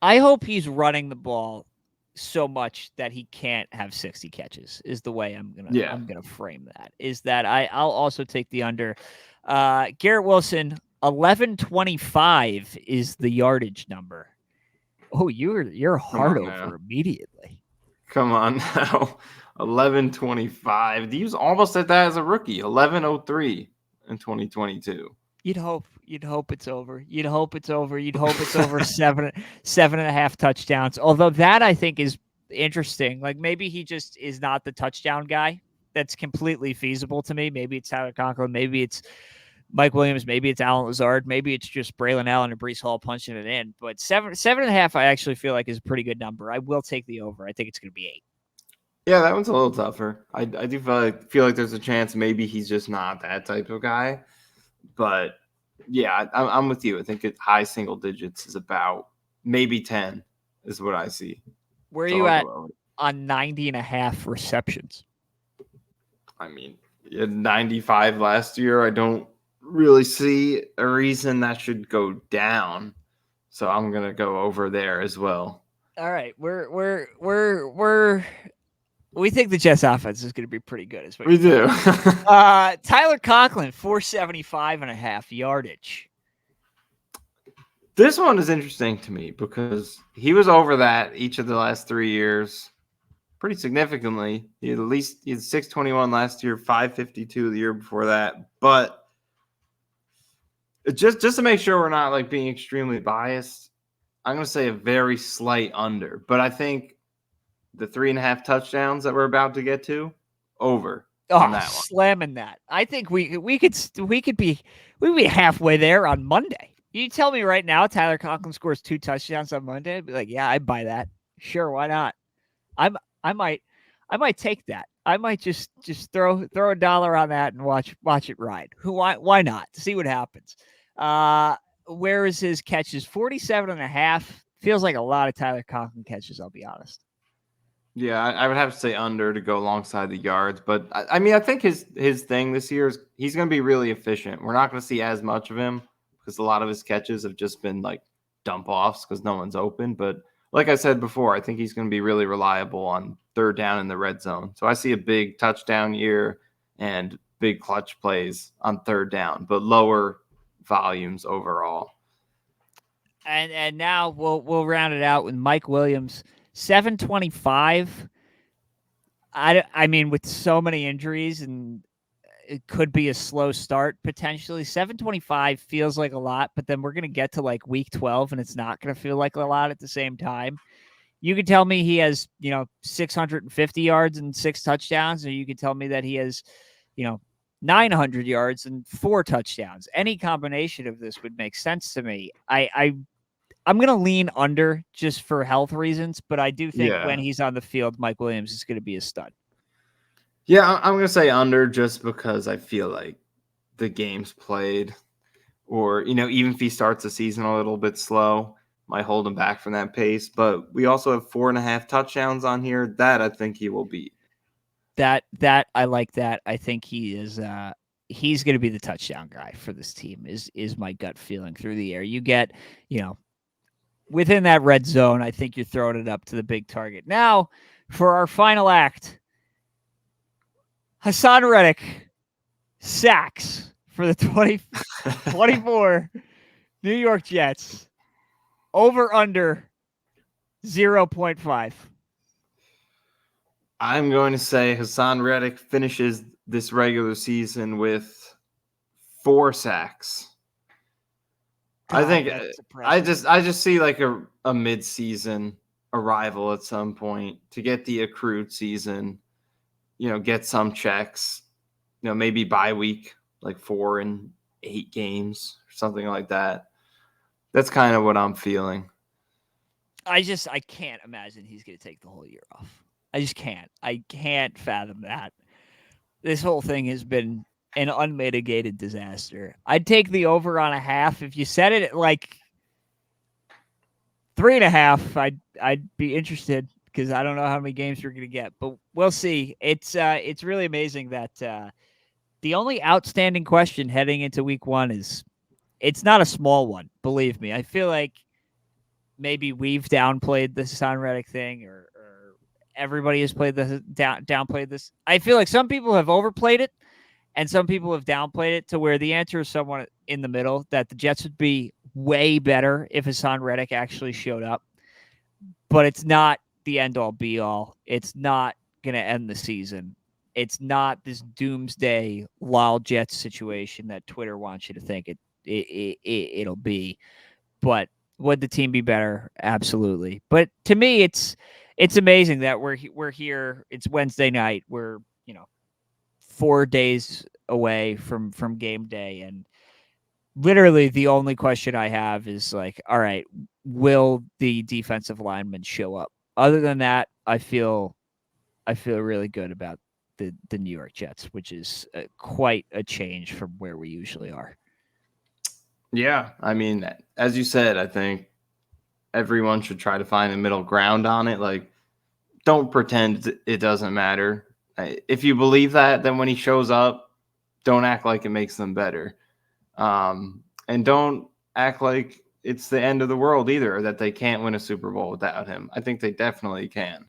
I hope he's running the ball so much that he can't have 60 catches is the way Yeah. I'm gonna frame that. Is that I'll also take the under. Garrett Wilson, 1125 is the yardage number. Oh, you're Come hard on over now. immediately. Come on now. 1125. He was almost at that as a rookie. 1103 in 2022. You'd hope it's over. You'd hope it's over. You'd hope it's over 7.5 touchdowns. Although that I think is interesting. Like maybe he just is not the touchdown guy. That's completely feasible to me. Maybe it's Tyler Conklin. Maybe it's Mike Williams. Maybe it's Alan Lazard. Maybe it's just Braylon Allen and Breece Hall punching it in. But 7.5, I actually feel like is a pretty good number. I will take the over. I think it's going to be 8. Yeah, that one's a little tougher. I do feel like there's a chance maybe he's just not that type of guy. But yeah, I'm with you. I think high single digits is about maybe 10 is what I see. Where are So you I'll at go over. on 90.5 receptions? I mean, he had 95 last year. I don't really see a reason that should go down. So I'm gonna go over there as well. All right, we think the Jets offense is going to be pretty good. Is what We you're do. Tyler Conklin, 475.5 yardage. This one is interesting to me because he was over that each of the last 3 years pretty significantly. He had 621 last year, 552 the year before that. But just to make sure we're not like being extremely biased, I'm going to say a very slight under. But I think the 3.5 touchdowns that we're about to get to, over on that one. Slamming that. I think we could be halfway there on Monday. You tell me right now, Tyler Conklin scores 2 touchdowns on Monday. I'd be like, yeah, I'd buy that. Sure, why not? I might take that. I might just throw a dollar on that and watch it ride. Why not? See what happens. Where is his catches? 47.5. Feels like a lot of Tyler Conklin catches, I'll be honest. Yeah, I would have to say under to go alongside the yards. But I mean, I think his thing this year is he's going to be really efficient. We're not going to see as much of him because a lot of his catches have just been like dump offs because no one's open. But like I said before, I think he's going to be really reliable on third down in the red zone. So I see a big touchdown year and big clutch plays on third down, but lower volumes overall. And now we'll round it out with Mike Williams, 725. I mean, with so many injuries and it could be a slow start potentially. 725 feels like a lot, but then we're going to get to like week 12 and it's not going to feel like a lot at the same time. You could tell me he has, 650 yards and 6 touchdowns, or you could tell me that he has, you know, 900 yards and 4 touchdowns. Any combination of this would make sense to me. I'm going to lean under just for health reasons, but I do think when Yeah. he's on the field, Mike Williams is going to be a stud. Yeah, I'm going to say under just because I feel like the games played, or, even if he starts the season a little bit slow, might hold him back from that pace. But we also have 4.5 touchdowns on here. That I think he will beat. That I like that. I think he's going to be the touchdown guy for this team is my gut feeling through the air. You get, within that red zone, I think you're throwing it up to the big target. Now, for our final act, Hassan Reddick sacks for the 2024 New York Jets. Over under 0.5. I'm going to say Hassan Reddick finishes this regular season with 4 sacks. I God, think that's I depressing. just see like a mid-season arrival at some point to get the accrued season, get some checks, maybe bye week, like 4 and 8 games or something like that. That's kind of what I'm feeling. I can't imagine he's going to take the whole year off. I just can't. I can't fathom that. This whole thing has been an unmitigated disaster. I'd take the over on a half. If you said it at like 3.5, I'd be interested because I don't know how many games we're gonna get, but we'll see. It's really amazing that the only outstanding question heading into week 1 is it's not a small one. Believe me, I feel like maybe we've downplayed the Hassan Reddick thing, or everybody has played the downplayed this. I feel like some people have overplayed it and some people have downplayed it to where the answer is somewhat in the middle, that the Jets would be way better if Hassan Reddick actually showed up. But it's not the end all be all. It's not going to end the season. It's not this doomsday Lyle Jets situation that Twitter wants you to think it'll be. But would the team be better? Absolutely. But to me, it's amazing that we're here. It's Wednesday night. We're 4 days away from game day, and literally the only question I have is like, all right, will the defensive linemen show up? Other than that, I feel really good about the New York Jets, which is quite a change from where we usually are. Yeah, I mean, as you said, I think everyone should try to find a middle ground on it. Like, don't pretend it doesn't matter. If you believe that, then when he shows up, don't act like it makes them better. And don't act like it's the end of the world either, that they can't win a Super Bowl without him. I think they definitely can.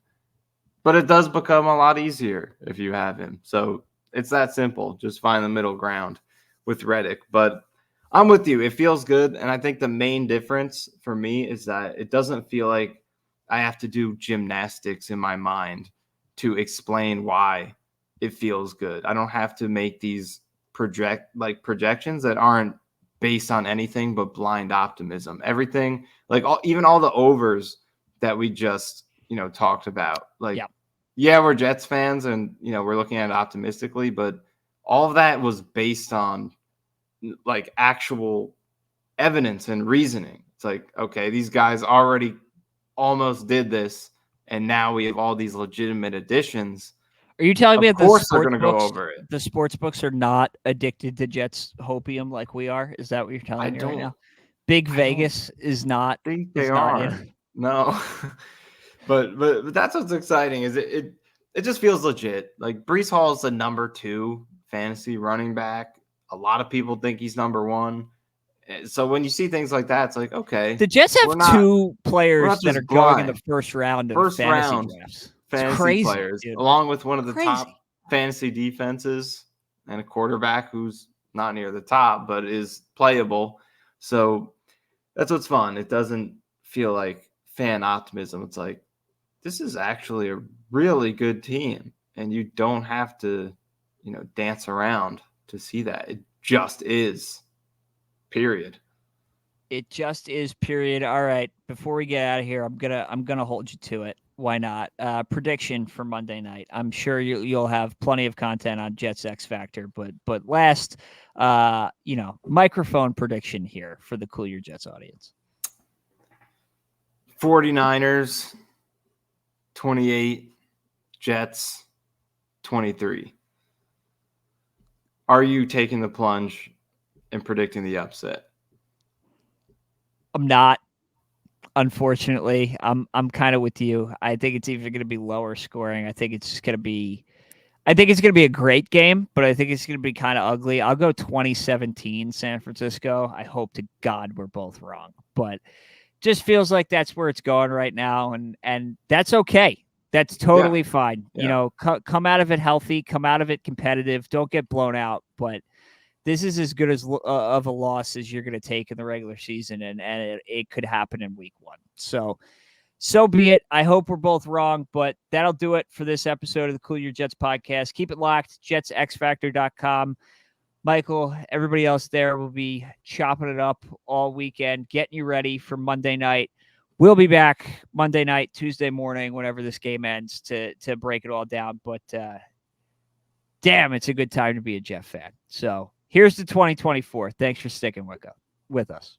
But it does become a lot easier if you have him. So it's that simple. Just find the middle ground with Reddick. But I'm with you. It feels good. And I think the main difference for me is that it doesn't feel like I have to do gymnastics in my mind to explain why it feels good. I don't have to make these projections that aren't based on anything but blind optimism. Everything, like even all the overs that we just talked about, like, Yeah. yeah, we're Jets fans and we're looking at it optimistically, but all of that was based on like actual evidence and reasoning. It's like, okay, these guys already almost did this, and now we have all these legitimate additions. Are you telling Of me that course they're going to go over it. the sports books are not addicted to Jets hopium like we are? Is that what you're I telling me right don't now? Big I don't Vegas is not think they is not are. in. No. but that's what's exciting is it just feels legit. Like Breece Hall is the number 2 fantasy running back. A lot of people think he's number 1. So when you see things like that, it's like, okay, The Jets we're have not two we're not players that are just going in the blind. first round of First fantasy round drafts. It's fantasy crazy, players, dude. along with one of the top Crazy. fantasy defenses and a quarterback who's not near the top, but is playable. So that's what's fun. It doesn't feel like fan optimism. It's like this is actually a really good team, and you don't have to, dance around to see that. It just is. Period. It just is. Period. All right. Before we get out of here, I'm gonna hold you to it. Why not? Prediction for Monday night. I'm sure you'll have plenty of content on Jets X Factor, but last, microphone prediction here for the Cool Your Jets audience. 49ers 28, Jets 23. Are you taking the plunge and predicting the upset? I'm not. Unfortunately, I'm kind of with you. I think it's even going to be lower scoring. I think it's going to be. I think it's going to be a great game, but I think it's going to be kind of ugly. I'll go 2017 San Francisco. I hope to God we're both wrong, but just feels like that's where it's going right now, and that's okay. That's Yeah. totally fine. Yeah. Come out of it healthy, come out of it competitive. Don't get blown out, but this is as good as of a loss as you're going to take in the regular season, and it could happen in week one. So be it. I hope we're both wrong, but that'll do it for this episode of the Cool Your Jets podcast. Keep it locked, jetsxfactor.com. Michael, everybody else there will be chopping it up all weekend, getting you ready for Monday night. We'll be back Monday night, Tuesday morning, whenever this game ends, to break it all down. But damn, it's a good time to be a Jeff fan. So here's the 2024. Thanks for sticking with us.